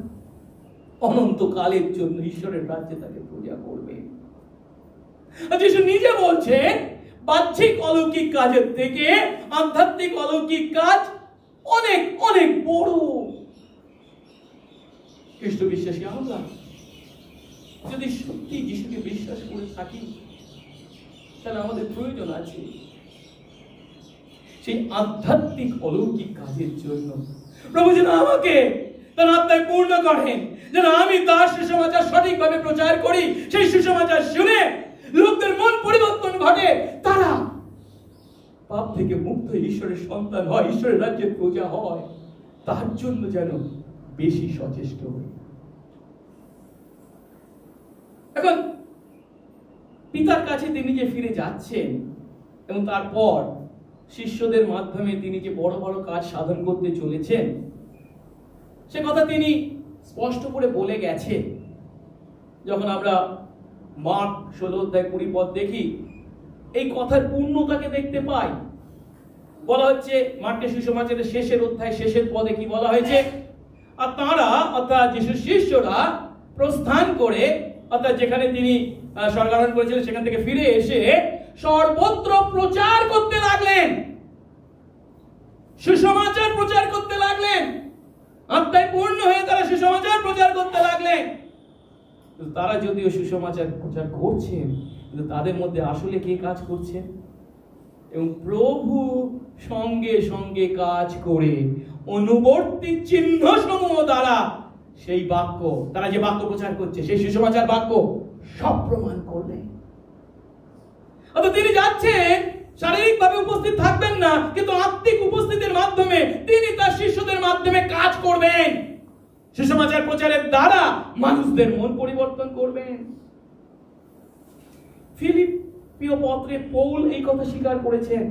অনন্তকালের জন্য ঈশ্বরের রাজ্যে তাকে পূজা করবে। যিশু নিজে বলছেন বাহ্যিক অলৌকিক কাজের থেকে আধ্যাত্মিক অলৌকিক কাজ অনেক অনেক বড়। খ্রিস্ট বিশ্বাসী আমরা যদি সত্যি যিশুকে বিশ্বাস করে থাকি, তাহলে আমাদের প্রয়োজন আছে সেই আধ্যাত্মিক অলৌকিক কাজের জন্য। প্রভু যেন আমাকে তার আত্মায় পূর্ণ করেন, যেন আমি তার সুসমাচার সঠিকভাবে প্রচার করি, সেই সুসমাচার শুনে লোকদের মন পরিবর্তন ঘটে, তারা পাপ থেকে মুক্ত ঈশ্বরের সন্তান হয়, ঈশ্বরের রাজ্যের প্রজা হয়। তার জন্য যেন বেশি সচেষ্ট হই। এখন পিতার কাছে তিনি যে ফিরে যাচ্ছেন এবং তারপর শিষ্যদের মাধ্যমে তিনি যে বড় বড় কাজ সাধন করতে চলেছেন, সে কথা তিনি স্পষ্ট করে বলে গেছে। যখন আমরা মার্ক 16:20 দেখি, এই কথার পূর্ণতাকে দেখতে পাই। বলা হচ্ছে মার্কের সুসমাচারের শেষের অধ্যায় শেষের পদে কি বলা হয়েছে? আর তাঁরা অর্থাৎ যিশুর শিষ্যরা প্রস্থান করে, অর্থাৎ যেখানে তিনি স্বর্গারোহণ করেছিলেন সেখান থেকে ফিরে এসে সর্বত্র প্রচার করতে লাগলেন, সুসমাচার প্রচার করতে লাগলেন। আত্মায় পূর্ণ হয়ে তারা সুসমাচার প্রচার করতে লাগলেন। তারা যদিও সুসমাচার প্রচার করছেন, কিন্তু তাদের মধ্যে আসলে কে কাজ করছেন? এবং প্রভু সঙ্গে সঙ্গে কাজ করে অনুবর্তী চিহ্ন সমূহ দ্বারা সেই বাক্য, তারা যে বাক্য প্রচার করছে, সেই সুসমাচার বাক্য সব প্রমাণ করলেন। অর্থাৎ তিনি যাচ্ছেন, শারীরিকভাবে উপস্থিত থাকবেন না, কিন্তু আত্মিক উপস্থিতির মাধ্যমে তিনি তার শিষ্যদের মাধ্যমে কাজ করবেন। সুসমাচার প্রচারের দ্বারা মানুষদের মন পরিবর্তন করবেন। ফিলিপ্পীয় পত্রে পৌল এই কথা স্বীকার করেছেন।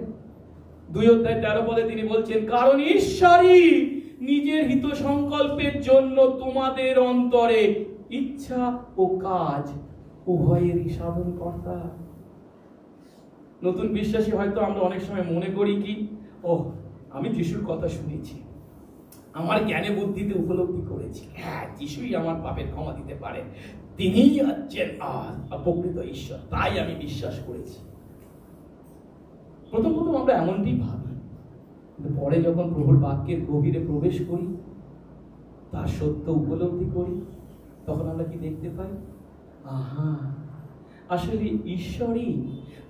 2:13 তিনি বলছেন, কারণ ঈশ্বরই নিজের হিত সংকল্পের জন্য তোমাদের অন্তরে ইচ্ছা ও কাজ উভয়েরই সাধন কর্তা। নতুন বিশ্বাসী হয়তো আমরা অনেক সময় মনে করি কি, ও আমি যিশুর কথা শুনেছি, আমার জ্ঞানে বুদ্ধিতে উপলব্ধি করেছি, হ্যাঁ যিশুই আমার পাপের ক্ষমা দিতে পারে, তিনিই হচ্ছেন প্রকৃত ঈশ্বর, তাই আমি বিশ্বাস করেছি। প্রথম প্রথম আমরা এমনটি ভাবি, কিন্তু পরে যখন প্রভুর বাক্যের গভীরে প্রবেশ করি, তার সত্য উপলব্ধি করি, তখন আমরা কি দেখতে পাই? আহা, আসলে ঈশ্বরই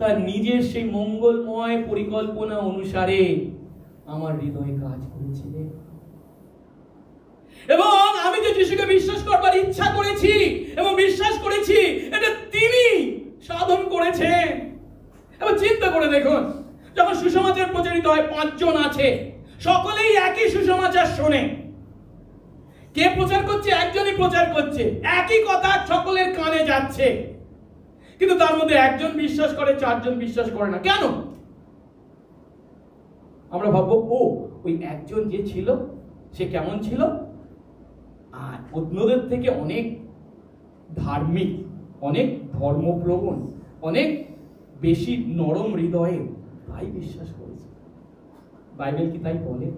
তার নিজের সেই মঙ্গলময় পরিকল্পনা অনুসারে আমার হৃদয়ে কাজ করেছিলেন। এবং আমি যে যিশুকে বিশ্বাস করবার ইচ্ছা করেছি এবং বিশ্বাস করেছি, এটা তিনি সাধন করেছেন। এবার চিন্তা করে দেখুন, যখন সুসমাচার প্রচারিত হয়, 5 জন আছে, সকলেই একই সুসমাচার শোনে। কে প্রচার করছে? একজনই প্রচার করছে, একই কথা সকলের কানে যাচ্ছে, কিন্তু তার মধ্যে একজন বিশ্বাস করে, 4 জন বিশ্বাস করে না। কেন? আমরা ভাববো, ও ওই একজন যে ছিল সে কেমন ছিল? আর অন্যদের থেকে অনেক ধার্মিক, অনেক ধর্মপ্রবণ, অনেক বেশি নরম হৃদয়ে, তাই বিশ্বাস করেছে। বাইবেল কি তাই বলে?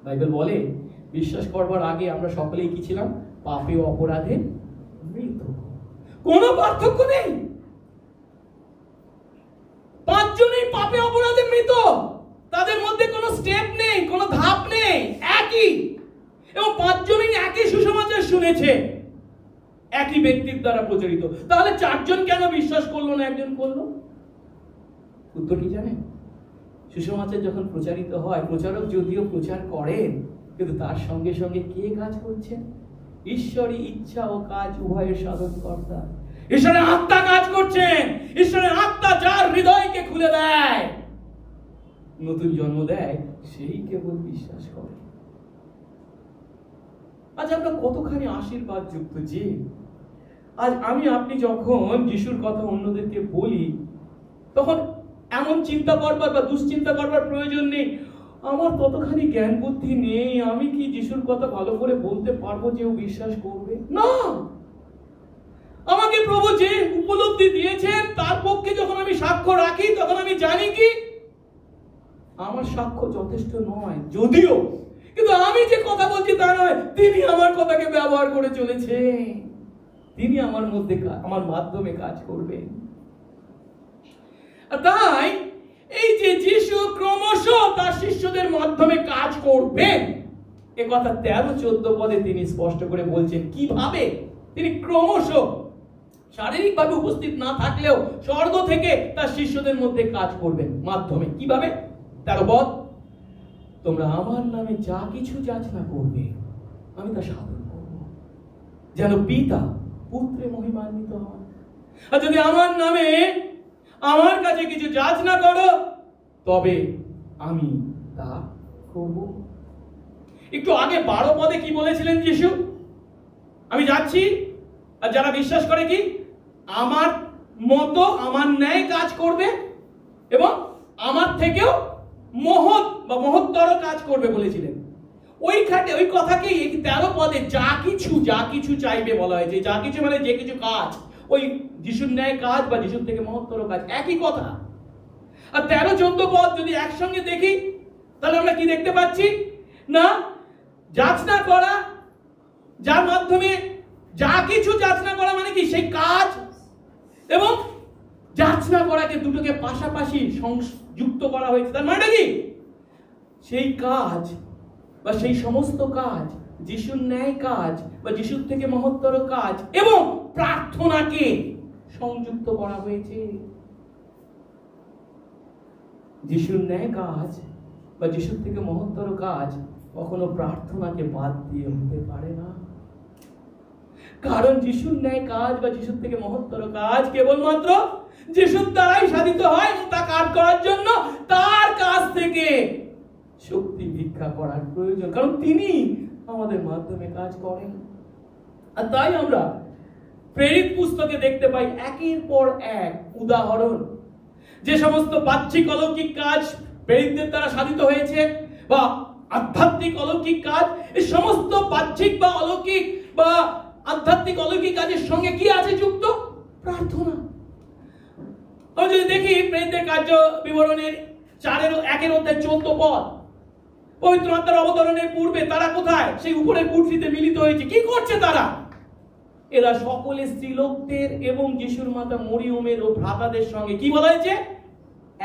বাইবেল বলে বিশ্বাস করবার আগে আমরা সকলেই কি ছিলাম? পাপে ও অপরাধে মৃত। কোনো পার্থক্য নেই, 5 জনই পাপে অপরাধে মৃত, তাদের মধ্যে কোনো স্টেপ নেই, কোনো ধাপ নেই, একই। এবং 5 জনই একই সুসমাচার শুনেছে, একই ব্যক্তির দ্বারা প্রচারিত। তাহলে 4 জন কেন বিশ্বাস করলো না, একজন করলো? উত্তর কি জানেন? সুসমাচার যখন প্রচারিত হয়, প্রচারক যদিও প্রচার করেন, কিন্তু তার সঙ্গে সঙ্গে কে কাজ করছেন? ঈশ্বরই ইচ্ছা ও কাজ উভয়ের সাধন কর্তা। ঈশ্বরের আত্মা কাজ করছেন। ঈশ্বরের আত্মা যার হৃদয়কে খুলে দেয়, নতুন জন্ম দেয়, সেই কেবল বিশ্বাস করে। আজ আমরা কতখানি আশীর্বাদ যুক্ত যে আজ আমি আপনি যখন যিশুর কথা অন্যদেরকে বলি, তখন এমন চিন্তা করবার বা দুশ্চিন্তা করবার প্রয়োজন নেই, আমার ততখানি জ্ঞান বুদ্ধি নেই, আমি কি যিশুর কথা ভালো করে বলতে পারবো যে ও বিশ্বাস করবে না। আমাকে প্রভু যে উপলব্ধি দিয়েছেন তার পক্ষে যখন আমি সাক্ষ্য রাখি, তখন আমি জানি কি আমার সাক্ষ্য যথেষ্ট নয়, যদিও কিন্তু আমি যে কথা বলছি তা নয়, তিনি আমার কথাকে ব্যবহার করে চলেছে, তিনি আমার মধ্যে আমার মাধ্যমে কাজ করবেন। তাই এই যে যিশু ক্রমশ তার শিষ্যদের মাধ্যমে কাজ করবেন, এ কথা 13-14 পদে তিনি স্পষ্ট করে বলছেন। কিভাবে তিনি ক্রমশ শারীরিকভাবে উপস্থিত না থাকলেও স্বর্গ থেকে তার শিষ্যদের মধ্যে কাজ করবেন মাধ্যমে। কিভাবে? 13 পদ, তোমরা আমার নামে যা কিছু যাচনা করবে আমি তা সাধন করব, যেন পিতা পুত্রে মহিমান্বিত হয়। আর যদি আমার নামে আমার কাছে কিছু যাচনা করো তবে আমি তা করব। একটু আগে 12 পদে কি বলেছিলেন যিশু? আমি যাচ্ছি, আর যারা বিশ্বাস করে কি আমার মতো আমার ন্যায় কাজ করবে এবং আমার থেকেও মহৎ বা মহত্তর কাজ করবে বলেছিলেন। ওই কথাকেই 13 পদে যা কিছু চাইবে বলা হয়েছে। যা কিছু মানে যে কিছু কাজ, ওই যিশুর ন্যায় কাজ বা যিশুর থেকে মহত্তর কাজ, একই কথা। আর 13-14 পদ যদি একসঙ্গে দেখি তাহলে আমরা কি দেখতে পাচ্ছি না, যাচনা করা, যার মাধ্যমে যা কিছু যাচনা করা মানে কি সেই কাজ, এবং যাচনা করাকে দুটোকে পাশাপাশি সংযুক্ত করা হয়েছে। তার মানে কি সেই কাজ বা সেই সমস্ত কাজ, যিশুর ন্যায় কাজ বা যিশুর থেকে মহত্তর কাজ এবং প্রার্থনাকে সংযুক্ত করা হয়েছে। যিশুর ন্যায় কাজ বা যিশুর থেকে মহত্তর কাজ কখনো প্রার্থনাকে বাদ দিয়ে হতে পারে না, কারণ যিশুর ন্যায় কাজ বা যিশুর থেকে মহত্তর কাজ কেবলমাত্র যিশুর দ্বারাই সাধিত হয়, এবং তা কাজ করার জন্য তার কাছ থেকে শক্তি ভিক্ষা করার প্রয়োজন, কারণ তিনি আমাদের মাধ্যমে কাজ করেন। আর তাই আমরা প্রেরিত পুস্তকে দেখতে পাই একের পর এক উদাহরণ, যে সমস্ত বাহ্যিক অলৌকিক কাজ প্রেরিতদের দ্বারা সাধিত হয়েছে বা আধ্যাত্মিক অলৌকিক কাজ, এই সমস্ত বাহ্যিক বা অলৌকিক বা আধ্যাত্মিক অলৌকিক কাজের সঙ্গে কি আছে যুক্ত? প্রার্থনা। আমরা যদি দেখি প্রেরিতদের কার্য বিবরণের 1-14 পদ, পবিত্র আত্মার অবতরণের পূর্বে তারা কোথায়? সেই উপরের কুঠরিতে মিলিত হয়েছে। কি করছে তারা? এরা সকলে স্ত্রীলোকদের এবং যিশুর মাতা মরিয়মের ও ভ্রাতাদের সঙ্গে কি বলা হয়েছে?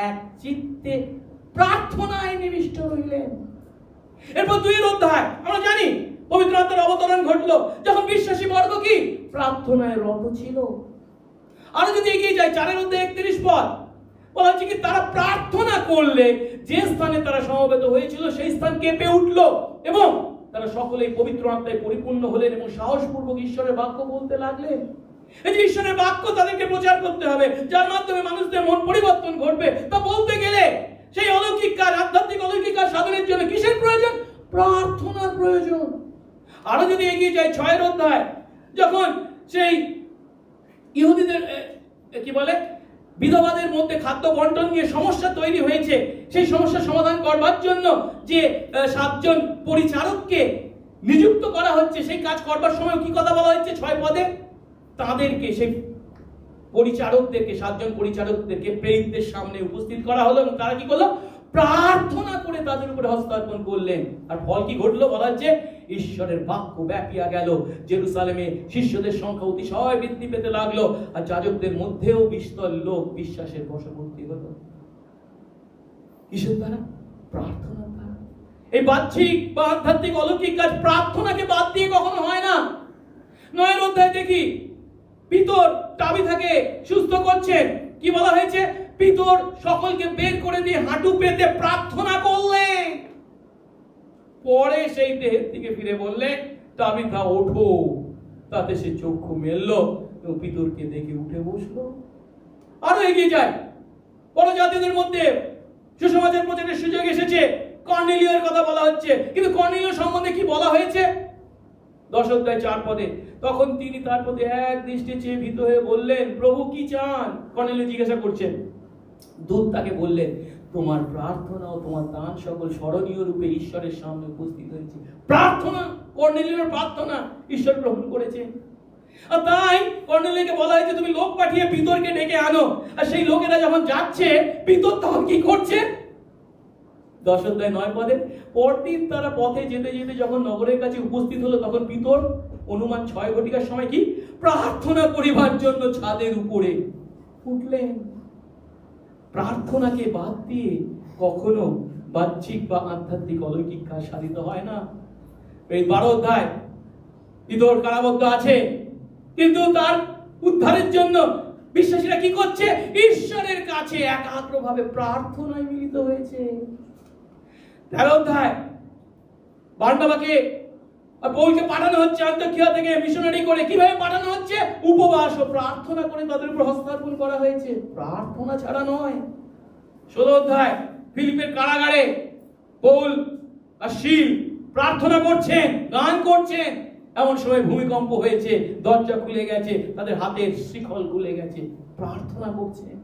এক চিত্তে প্রার্থনায় নিবিষ্ট রইলেন। এরপর 2 অধ্যায় আমরা জানি পবিত্র আত্মার অবতরণ ঘটলো যখন বিশ্বাসী বর্গ কি প্রার্থনায় রত ছিল। আর যদি এগিয়ে যায় 4 অধ্যায় 31 পদ, বলা হচ্ছে কি তারা প্রার্থনা করলে যে স্থানে তারা সমবেত হয়েছিল সেই স্থান কেঁপে উঠলো এবং তারা সকলেই পবিত্র আত্মায় পরিপূর্ণ হলেন এবং সাহসপূর্বক ঈশ্বরের বাক্য বলতে লাগলেন। এই যে ঈশ্বরের বাক্য তাদেরকে প্রচার করতে হবে, যার মাধ্যমে মানুষদের মন পরিবর্তন ঘটবে, তা বলতে গেলে সেই অলৌকিক কাজ, আধ্যাত্মিক অলৌকিক কাজ সাধনের জন্য কিসের প্রয়োজন? প্রার্থনার প্রয়োজন। আরো যদি এগিয়ে যায় 6 অধ্যায়, যখন সেই ইহুদিদের কি বলে বিধবাদের মধ্যে খাদ্য বন্টন নিয়ে সমস্যা তৈরি হয়েছে, সেই সমস্যা সমাধান করবার জন্য যে 7 জন পরিচারককে নিযুক্ত করা হচ্ছে, সেই কাজ করবার সময় কি কথা বলা হচ্ছে 6 পদে? তাদেরকে, সেই পরিচারকদেরকে, 7 জন পরিচারকদেরকে প্রেরিতদের সামনে উপস্থিত করা হলো এবং তারা কি করলো? প্রার্থনা করে তাদের উপরে হস্তার্পণ করলেন। আর ফল কি ঘটলো? বলা হচ্ছে ঈশ্বরের বাক্য ব্যাপিয়া গেল, জেরুসালেমে শিষ্যদের সংখ্যা অতিশয় বৃদ্ধি পেতে লাগলো, আর যাজকদের মধ্যেও বিস্তর লোক বিশ্বাসের বশবর্তী হলো। কিসের দ্বারা? প্রার্থনার দ্বারা। এই বাহ্যিক বা আধ্যাত্মিক অলৌকিক কাজ প্রার্থনাকে বাদ দিয়ে কখনো হয় না। 9 অধ্যায় দেখি পিতর তাবিথাকে সুস্থ করছেন। কি বলা হয়েছে? পিতর সকলকে বের করে দিয়ে হাঁটু পেতে প্রার্থনা করলেন। পরে সেই দেহের দিকে ফিরে বললেন, তাবিথা ওঠো। তাতে সে চক্ষু মেললো এবং পিতরকে দেখে উঠে বসলো। আরো এগিয়ে যায়, বড় জাতিদের মধ্যে সুসমাচার প্রচারের সুযোগ এসেছে, কর্নেলিয়র কথা বলা হচ্ছে। কিন্তু কর্নেলিয় সম্বন্ধে কি বলা হয়েছে? 10 অধ্যায় 4 পদে, তখন তিনি তার প্রতি এক দৃষ্টি চেয়ে ভীত হয়ে বললেন, প্রভু কি চান? কর্নেলিয় জিজ্ঞাসা করছেন। দূত তাকে বললেন, তোমার প্রার্থনা ও তোমার দান সকল স্মরণীয় রূপে ঈশ্বরের সামনে উপস্থিত হয়েছে। প্রার্থনা, কর্নেলিয়র প্রার্থনা ঈশ্বর গ্রহণ করেছে। আর তাই কর্নেলিয়কে বলা হয়েছে, তুমি লোক পাঠিয়ে পিতরকে ডেকে আনো। আর সেই লোকেরা যখন যাচ্ছে, পিতর তখন কি করছে? 10 অধ্যায় 9 পদে, পরদিন তারা পথে যেতে যেতে যখন নগরের কাছে উপস্থিত হলো, তখন পিতর অনুমান 6 ঘটিকার সময় কি প্রার্থনা করিবার জন্য ছাদের উপরে উঠলেন। প্রার্থনাকে বাদ দিয়ে কখনো বাহ্যিক বা আধ্যাত্মিক অলৌকিক কাজ সাধিত হয় না। এই 12 অধ্যায় পিতর কারাবদ্ধ আছে, কিন্তু তার উদ্ধারের জন্য বিশ্বাসীরা কি করছে? ঈশ্বরের কাছে একাগ্রভাবে প্রার্থনায় মিলিত হয়েছে। 13 অধ্যায় বারনাবাকে আর পৌলকে পাঠানো হচ্ছে আন্তোকিয়া থেকে মিশনারি করে। কিভাবে পাঠানো হচ্ছে? উপবাস ও প্রার্থনা করে তাদের উপর হস্তার্পণ করা হয়েছে, প্রার্থনা ছাড়া নয়। 16 অধ্যায় ফিলিপের কারাগারে পৌল আর শিল প্রার্থনা করছেন, গান করছেন। এমন সময় ভূমিকম্প হয়েছে, দরজা খুলে গেছে, তাদের হাতের শিকল খুলে গেছে, প্রার্থনা করছেন।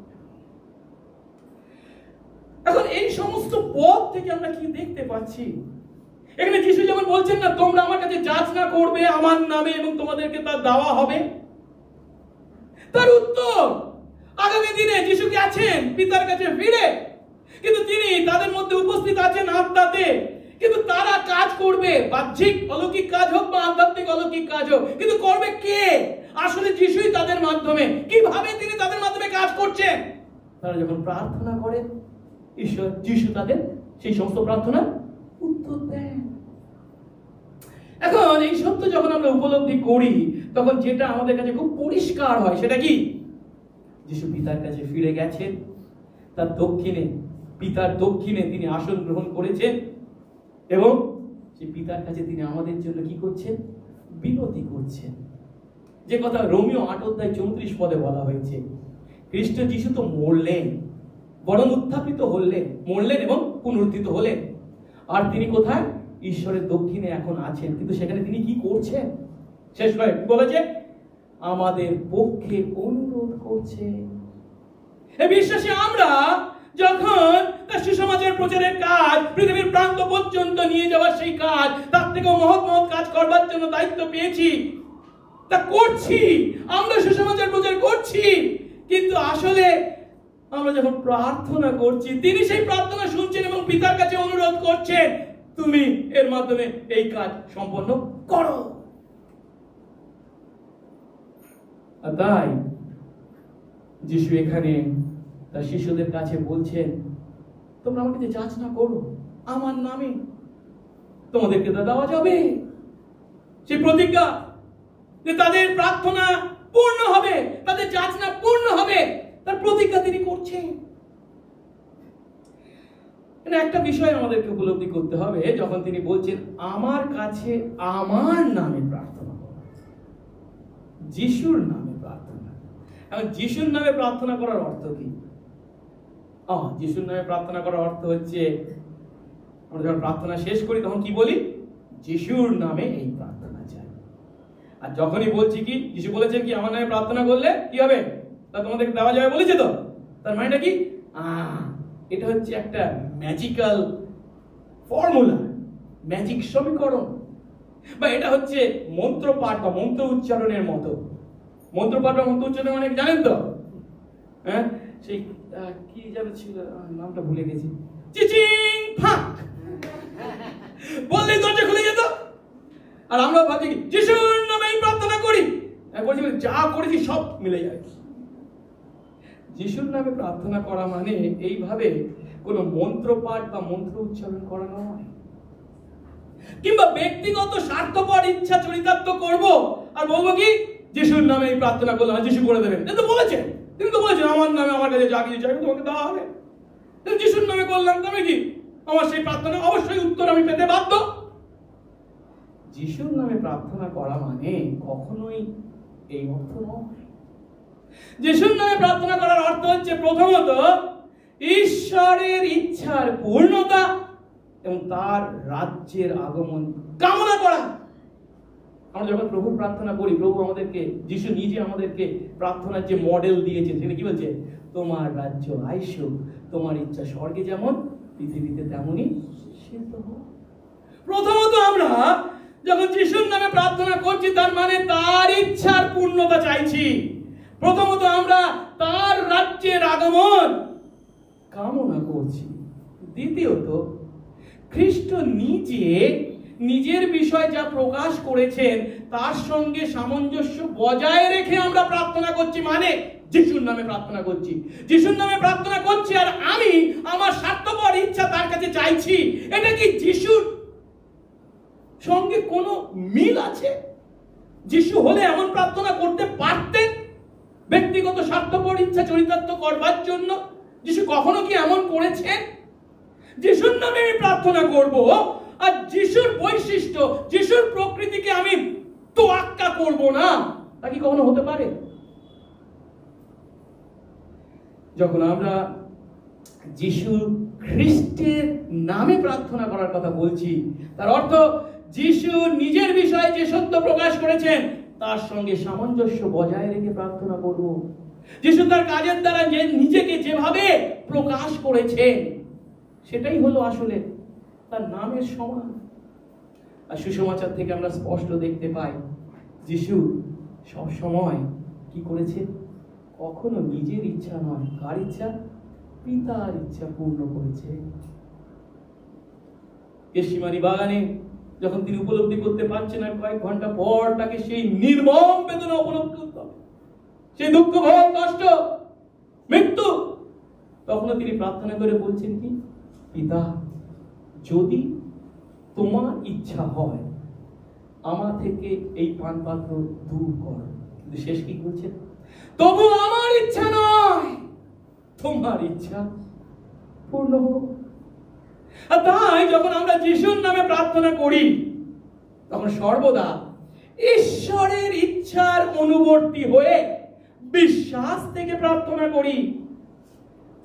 এখন এই সমস্ত পথ থেকে আমরা কি দেখতে পাচ্ছি? এখানে যিশু যেমন বলছেন না, তোমরা আমার কাছে যাচনা করবে আমার নামে এবং তোমাদেরকে তা দেওয়া হবে। তার উত্তর, আগামী দিনে যিশু কি আছেন পিতার কাছে ফিরে, কিন্তু তিনি তাদের মধ্যে উপস্থিত আছেন আত্মাতে। কিন্তু তারা কাজ করবে, বাহ্যিক অলৌকিক কাজ হোক বা আধ্যাত্মিক অলৌকিক কাজ হোক, কিন্তু করবে কে? আসলে যিশুই তাদের মাধ্যমে। কিভাবে তিনি তাদের মাধ্যমে কাজ করছেন? তারা যখন প্রার্থনা করেন, ঈশ্বর যিশু তাদের সেই সমস্ত প্রার্থনা উত্তর দেন। এখন এই সত্য যখন আমরা উপলব্ধি করি, তখন যেটা আমাদের কাছে খুব পরিষ্কার হয় সেটা কি? যিশু পিতার কাছে ফিরে গেছেন, তার দক্ষিণে, পিতার দক্ষিণে তিনি আসন গ্রহণ করেছেন এবং সেই পিতার কাছে তিনি আমাদের জন্য কি করছেন? বিনতি করছেন। যে কথা রোমিও 8 অধ্যায় 34 পদে বলা হয়েছে, খ্রিস্ট যিশু তো মরলেন, বরং উত্থাপিত হলেন, মরলেন এবং পুনরুত্থিত হলেন। আর তিনি কোথায়? ঈশ্বরের দক্ষিণে এখন আছেন। কিন্তু সেখানে তিনি কি করছেন? শেষ করে বলেছে, আমাদের পক্ষে অনুরোধ করছে। এই বিশ্বাসে আমরা যখন তার সুসমাচার প্রচারের কাজ পৃথিবীর প্রান্ত পর্যন্ত নিয়ে যাওয়ার সেই কাজ, তার থেকেও মহৎ মহৎ কাজ করবার জন্য দায়িত্ব পেয়েছি, তা করছি। আমরা সুসমাচার প্রচার করছি, কিন্তু আসলে আমরা যখন প্রার্থনা করছি, তিনি সেই প্রার্থনা শুনছেন এবং পিতার কাছে অনুরোধ করছেন, তুমি এর মাধ্যমে এই কাজ সম্পন্ন করো। তাই যিশু এখানে তার শিষ্যদের কাছে বলছেন, তোমরা আমার কাছে যাচনা করো আমার নামে, তোমাদেরকে তা দেওয়া যাবে। সেই প্রতিজ্ঞা যে তাদের প্রার্থনা পূর্ণ হবে, তাদের যাচনা পূর্ণ হবে, তার প্রতিজ্ঞা তিনি করছেন। একটা বিষয় আমাদেরকে উপলব্ধি করতে হবে, যখন তিনি বলছেন আমার কাছে আমার নামে প্রার্থনা করো, যিশুর নামে প্রার্থনা। এখন যিশুর নামে প্রার্থনা করার অর্থ কি? যিশুর নামে প্রার্থনা করার অর্থ হচ্ছে, আমরা যখন প্রার্থনা শেষ করি তখন কি বলি? যিশুর নামে এই প্রার্থনা চাই। আর যখনই বলছি কি, যিশু বলেছেন কি আমার নামে প্রার্থনা করলে কি হবে? তা তোমাদেরকে দেওয়া যাবে বলেছে। তো তার মানেটা কি? এটা হচ্ছে একটা ম্যাজিক্যাল ফর্মুলা, ম্যাজিক সমীকরণ, বা এটা হচ্ছে মন্ত্র পাঠ বা মন্ত্র উচ্চারণের মতো। মন্ত্র পাঠ বা মন্ত্র উচ্চারণ অনেক জানেন তো? হ্যাঁ, সেই কি যেন ছিল, নামটা ভুলে গেছি, চিচিং ফাক বললেই দরজা খুলে যেত। আর আমরা ভাবছি যিশুর নামে প্রার্থনা করি, বলছি যা করেছি সব মিলে যায়। যিশুর নামে প্রার্থনা করা মানে এইভাবে কোন মন্ত্র পাঠ বা মন্ত্র উচ্চারণ করা নয়, কিংবা ব্যক্তিগত স্বার্থপর ইচ্ছা চরিতার্থ করব আর বলবো কি যিশুর নামে এই প্রার্থনা করলাম, যিশু করে দেবেন। তিনি তো বলেছেন আমার নামে আমার কাছে যা কিছু চাইবে তোমাকে দেওয়া হবে। যিশুর নামে করলাম, তবে কি আমার সেই প্রার্থনা অবশ্যই উত্তর আমি পেতে বাধ্য। যিশুর নামে প্রার্থনা করা মানে কখনোই এই অর্থ নয়। যিশুর নামে প্রার্থনা করার অর্থ হচ্ছে প্রথমত ঈশ্বরের ইচ্ছার পূর্ণতা এবং তার রাজ্যের আগমন কামনা করা। আমরা যখন প্রভু প্রার্থনা করি, প্রভু আমাদেরকে, যিশু নিজে আমাদেরকে প্রার্থনার যে মডেল দিয়েছেন, সেটা কি বলছে? তোমার রাজ্য আইসুক, তোমার ইচ্ছা স্বর্গে যেমন পৃথিবীতে তেমনই সিদ্ধ হোক। প্রথমত আমরা যখন যিশুর নামে প্রার্থনা করছি, তার মানে তার ইচ্ছার পূর্ণতা চাইছি। প্রথমত আমরা তার রাজ্যের আগমন কামনা করছি। দ্বিতীয়ত, খ্রিস্ট নিজে নিজের বিষয় যা প্রকাশ করেছেন তার সঙ্গে সামঞ্জস্য বজায় রেখে আমরা প্রার্থনা করছি। মানে যিশুর নামে প্রার্থনা করছি, যিশুর নামে প্রার্থনা করছি, আর আমি আমার স্বার্থপর ইচ্ছা তার কাছে চাইছি। এটা কি যিশুর সঙ্গে কোনো মিল আছে? যিশু হলে এমন প্রার্থনা করতে পারতেন ব্যক্তিগত স্বার্থপর ইচ্ছা চরিতার্থ করবার জন্য? যিশু কখনো কি এমন করেছেন? যিশুর নামে আমি প্রার্থনা করব, আর যিশুর বৈশিষ্ট্য, যিশুর প্রকৃতিকে আমি তোয়াক্কা করব না, তা কি কখনো হতে পারে? যখন আমরা যিশু খ্রিস্টের নামে প্রার্থনা করার কথা বলছি, তার অর্থ যিশু নিজের বিষয়ে যে সত্য প্রকাশ করেছেন তার সঙ্গে সামঞ্জস্য বজায় রেখে প্রার্থনা করব। যিশু তার কাজের দ্বারা নিজেকে যেভাবে প্রকাশ করেছেন সেটাই হলো আসলে তার নামের সমান। আর সুসমাচার থেকে আমরা স্পষ্ট দেখতে পাই যিশু সব সময় কি করেছে? কখনো নিজের ইচ্ছা নয়, কার ইচ্ছা? পিতার ইচ্ছা পূর্ণ করেছে। গেতসেমানি বাগানে যখন তিনি উপলব্ধি করতে পারছেন আর কয়েক ঘন্টা পর তাকে সেই নির্মম বেদনা উপলব্ধি করতে হবে, সেই দুঃখ, ভয়, কষ্ট, মৃত্যু, তখনও তিনি প্রার্থনা করে বলছেন কি? পিতা, যদি তোমার ইচ্ছা হয় আমার থেকে এই পান পাত্র দূর করো। কিন্তু শেষ কি বলছেন? তবু আমার ইচ্ছা নয়, তোমার ইচ্ছা পূর্ণ হোক। আর তাই যখন আমরা যিশুর নামে প্রার্থনা করি তখন সর্বদা ঈশ্বরের ইচ্ছার অনুবর্তী হয়ে বিশ্বাস থেকে প্রার্থনা করি,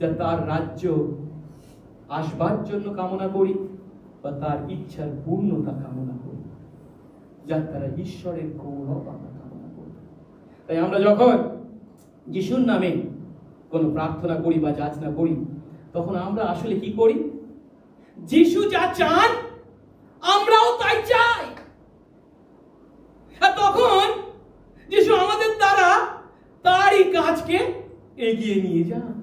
যা তার রাজ্য আসবার জন্য কামনা করি, বা তার ইচ্ছার পূর্ণতা কামনা করি, যার দ্বারা ঈশ্বরের গৌরব আমরা কামনা করি। তাই আমরা যখন যিশুর নামে কোনো প্রার্থনা করি বা যাচনা করি, তখন আমরা আসলে কি করি? যিশু যা চান আমরাও তাই চাই। আর তখন যিশু আমাদের দ্বারা তারই কাজকে এগিয়ে নিয়ে যান।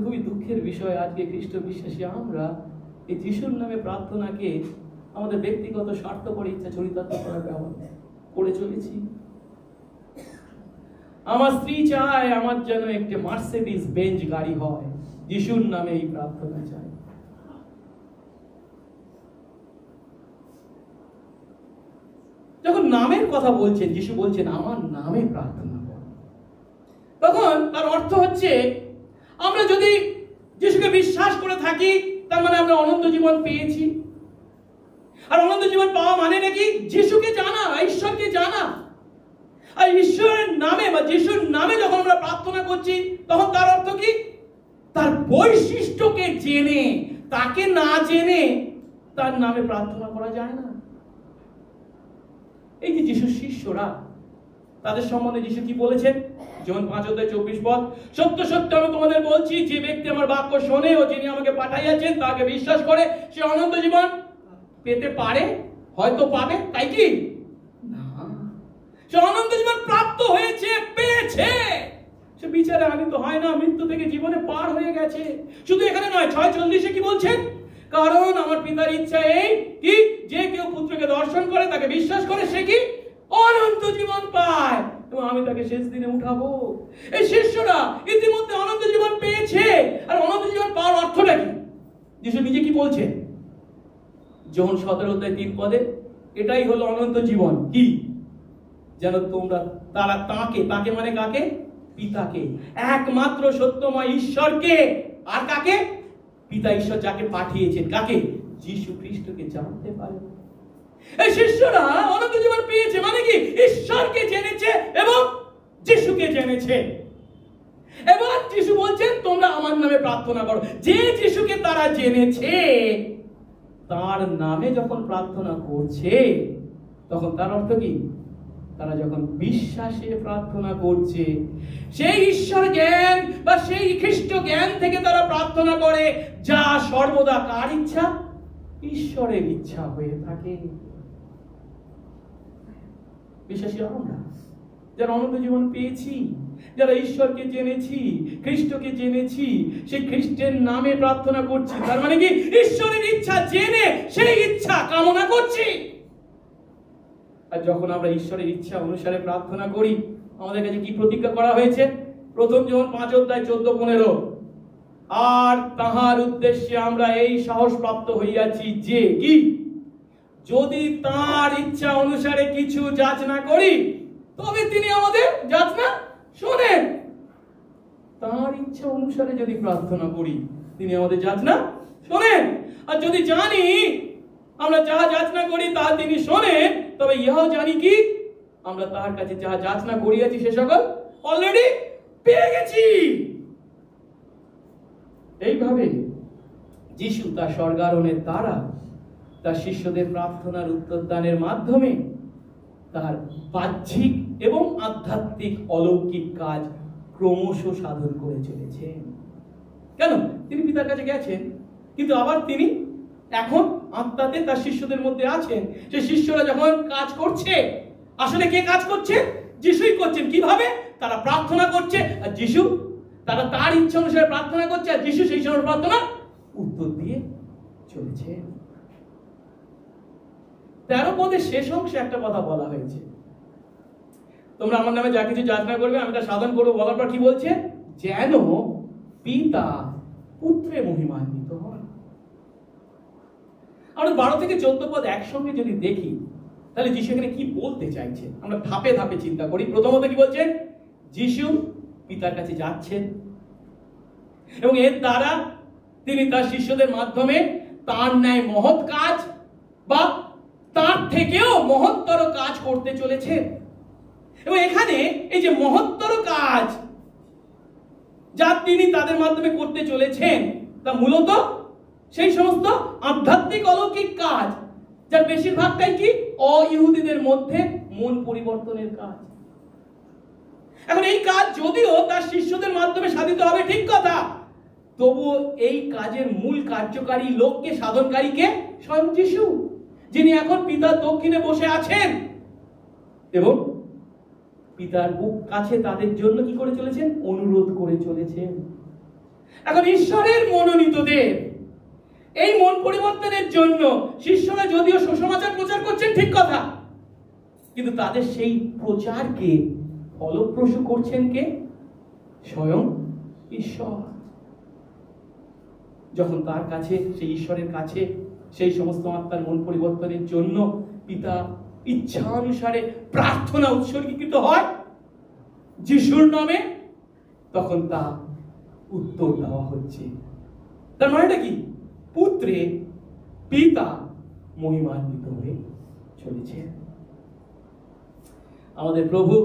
খুবই দুঃখের বিষয়, আজকে খ্রিস্ট বিশ্বাসী আমরা এই যিশুর নামে প্রার্থনাকে আমাদের ব্যক্তিগত স্বার্থপর ইচ্ছা চরিতার্থ করার ব্যবহার করে চলেছি। আমার স্ত্রী চায় আমার যেন একটি মার্সিডিজ বেঞ্জ গাড়ি হয়, যিশুর নামে এই প্রার্থনা চাই। যখন নামের কথা বলছেন, যিশু বলছেন আমার নামে প্রার্থনা করো, তখন তার অর্থ হচ্ছে আমরা যদি যিশুকে বিশ্বাস করে থাকি তার মানে আমরা অনন্ত জীবন পেয়েছি। আর অনন্ত জীবন পাওয়া মানে নাকি যিশুকে জানা, ঈশ্বরকে জানা। আর ঈশ্বরের নামে বা যিশুর নামে যখন আমরা প্রার্থনা করছি তখন তার অর্থ কি? তার বৈশিষ্ট্যকে জেনে, তাকে না জেনে তার নামে প্রার্থনা করা যায় না। এই যে যিশুর শিষ্যরা, তাদের সম্বন্ধে যিশু কি বলেছেন? যেমন 5:24 সত্য সত্য আমি তোমাদের বলছি, যে ব্যক্তি আমার বাক্য শোনে ও যিনি আমাকে পাঠাইয়াছেন তাকে বিশ্বাস করে, সে অনন্ত জীবন পেতে পারে, হয়তো পাবে, তাই কি না, সে অনন্ত জীবন প্রাপ্ত হয়েছে, পেয়েছে। সে বিচারে আনিত হয় না, মৃত্যু থেকে জীবনে পার হয়ে গেছে। শুধু এখানে নয়, 6:40 কি বলছেন? কারণ আমার পিতার ইচ্ছা এই কি, যে কেউ পুত্রকে দর্শন করে, তাকে বিশ্বাস করে, সে কি অনন্ত জীবন পায়, এবং আমি তাকে শেষ দিনে উঠাবো। এই শিষ্যরা ইতিমধ্যে অনন্ত জীবন পেয়েছে। আর অনন্ত জীবন পাওয়ার অর্থটা কি? যিশু নিজে কি বলছেন? যোহন 17:3 এটাই হলো অনন্ত জীবন। কি? যেন তোমরা তারা তাকে মানে কাকে? পিতাকে, একমাত্র সত্যময় ঈশ্বরকে, আর কাকে? পিতা ঈশ্বর যাকে পাঠিয়েছেন, কাকে? যিশু খ্রিস্টকে জানতে পারে। এই শিষ্যরা অনন্ত জীবন পেয়েছে মানে কি? ঈশ্বরকে জেনেছে এবং যিশুকে জেনেছে। এবার যিশু বলছেন তোমরা আমার নামে প্রার্থনা করো। যে যিশুকে তারা জেনেছে তার নামে যখন প্রার্থনা করছে, তখন তার অর্থ কি? তারা যখন বিশ্বাসে প্রার্থনা করছে, সেই ঈশ্বর জ্ঞান বা সেই খ্রিস্ট জ্ঞান থেকে তারা প্রার্থনা করে, যা সর্বদা কার ইচ্ছা? ঈশ্বরের ইচ্ছা হয়ে থাকে। বিশ্বাসী আমরা যারা অনন্ত জীবন পেয়েছি, যারা ঈশ্বরকে জেনেছি, খ্রিস্টকে জেনেছি, সেই খ্রিস্টের নামে প্রার্থনা করছি, তার মানে কি ঈশ্বরের ইচ্ছা জেনে সেই ইচ্ছা কামনা করছি। আর যখন আমরা ঈশ্বরের ইচ্ছা অনুসারে প্রার্থনা করি, আমাদের কাছে কি প্রতিজ্ঞা করা হয়েছে? প্রথম যোহন 5:14-15, আর তাহার উদ্দেশ্যে আমরা এই সাহস প্রাপ্ত হইয়াছি যে কি, যদি তার ইচ্ছা অনুসারে কিছু যাচনা করি, তবে তিনি আমাদের যাচনা শোনেন। তার ইচ্ছা অনুসারে যদি প্রার্থনা করি, তিনি আমাদের যাচনা শোনেন। আর যদি জানি আমরা যাহা যাচনা করি তাহা তিনি শোনেন, তবে ইহাও জানি কি, আমরা তার কাছে যাহা যাচনা করিয়াছি সে সকল অলরেডি পেয়ে গেছি। এইভাবে যিশু তার স্বর্গারোহণের দ্বারা তার শিষ্যদের প্রার্থনার উত্তর দানের মাধ্যমে তার বাহ্যিক এবং আধ্যাত্মিক অলৌকিক কাজ ক্রমশ সাধন করে চলেছেন। কেন? তিনি পিতার কাছে গেছেন, কিন্তু আবার তিনি এখন আত্মাতে তার শিষ্যদের মধ্যে আছেন। সেই শিষ্যরা যখন কাজ করছে, আসলে কে কাজ করছে? যিশুই করছেন। কিভাবে? তারা প্রার্থনা করছে, আর যিশু তারা তার ইচ্ছা অনুসারে প্রার্থনা করছে, আর যিশু সেই সময় প্রার্থনা উত্তর দিয়ে চলেছে। 13 পদের শেষ অংশে একটা কথা বলা হয়েছে, তোমরা আমার নামে যা কিছু যাচনা করবে আমি তা সাধন করবো। বলার পর কি বলছে? যেন পিতা পুত্রে মহিমান্বিত হন। আমরা 12 থেকে 14 পদ একসঙ্গে যদি দেখি, তাহলে যিশু এখানে কি বলতে চাইছে আমরা ধাপে ধাপে চিন্তা করি। প্রথমত কি বলছেন? যিশু পিতার কাছে যাচ্ছেন এবং এর দ্বারা তিনি তার শিষ্যদের মাধ্যমে তার ন্যায় মহৎ কাজ বা তার থেকেও মহত্তর কাজ করতে চলেছে। এবং এখানে এই যে মহত্তর কাজ যা তিনি তাদের মাধ্যমে করতে চলেছেন, তা মূলত সেই সমস্ত আধ্যাত্মিক অলৌকিক কাজ, যার বেশিরভাগটাই কি অইহুদিদের মধ্যে মন পরিবর্তনের কাজ। এখন এই কাজ যদিও তার শিষ্যদের মাধ্যমে সাধিত হবে, ঠিক কথা, তবুও এই কাজের মূল কার্যকারী লোককে, সাধনকারীকে স্বয়ং যিশু, যিনি এখন পিতার দক্ষিণে বসে আছেন এবং পিতার বুক কাছে তাদের জন্য কি করে চলেছেন? অনুরোধ করে চলেছেন। এখন ঈশ্বরের মনোনীতদের এই মন পরিবর্তনের জন্য শিষ্যরা যদিও সুসমাচার প্রচার করছেন, ঠিক কথা, কিন্তু তাদের সেই প্রচারকে ফলপ্রসূ করছেন কে? স্বয়ং ঈশ্বর। যখন তার কাছে, সেই ঈশ্বরের কাছে সেই সমস্ত আত্মার মন পরিবর্তনের জন্য পিতা ইচ্ছা অনুসারে প্রার্থনা উৎসর্গীকৃত হয় যিশুর নামে, তখন তা উত্তর দেওয়া হচ্ছে। তার মানেটা কি? পুত্রে পিতা মহিমান্বিত হয়ে চলেছে। আমাদের প্রভু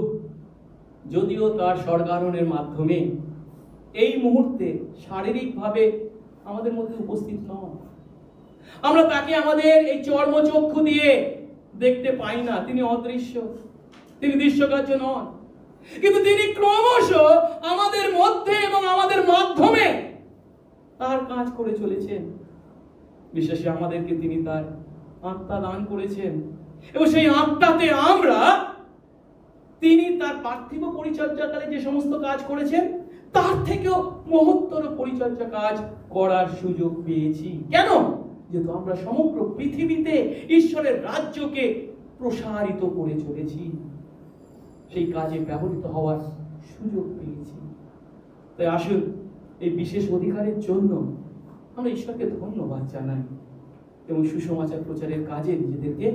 যদিও তার স্বর্গারোহণের মাধ্যমে এই মুহূর্তে শারীরিকভাবে আমাদের মধ্যে উপস্থিত নন, আমরা তাকে আমাদের এই চর্মচক্ষু দিয়ে দেখতে পাই না, তিনি অদৃশ্য, তিনি দৃশ্যগ্রাহ্য নন, কিন্তু তিনি ক্রমশ আমাদের মধ্যে এবং আমাদের মাধ্যমে তার কাজ করে চলেছেন। বিশেষ আমাদেরকে তিনি তার আত্মা দান করেছেন এবং সেই আত্মাতে আমরা তিনি তার পার্থিব পরিচর্যাকালে যে সমস্ত কাজ করেছেন তার থেকেও মহত্তর পরিচর্যা কাজ করার সুযোগ পেয়েছি। কেন? যেহেতু আমরা সমগ্র পৃথিবীতে ঈশ্বরের রাজ্যকে প্রসারিত করে চলেছি, সেই কাজে ব্যবহৃত হওয়ার সুযোগ পেয়েছি। তাই আসুন এই বিশেষ অধিকারের জন্য আমরা ঈশ্বরকে ধন্যবাদ জানাই এবং সুসমাচার প্রচারের কাজে নিজেদেরকে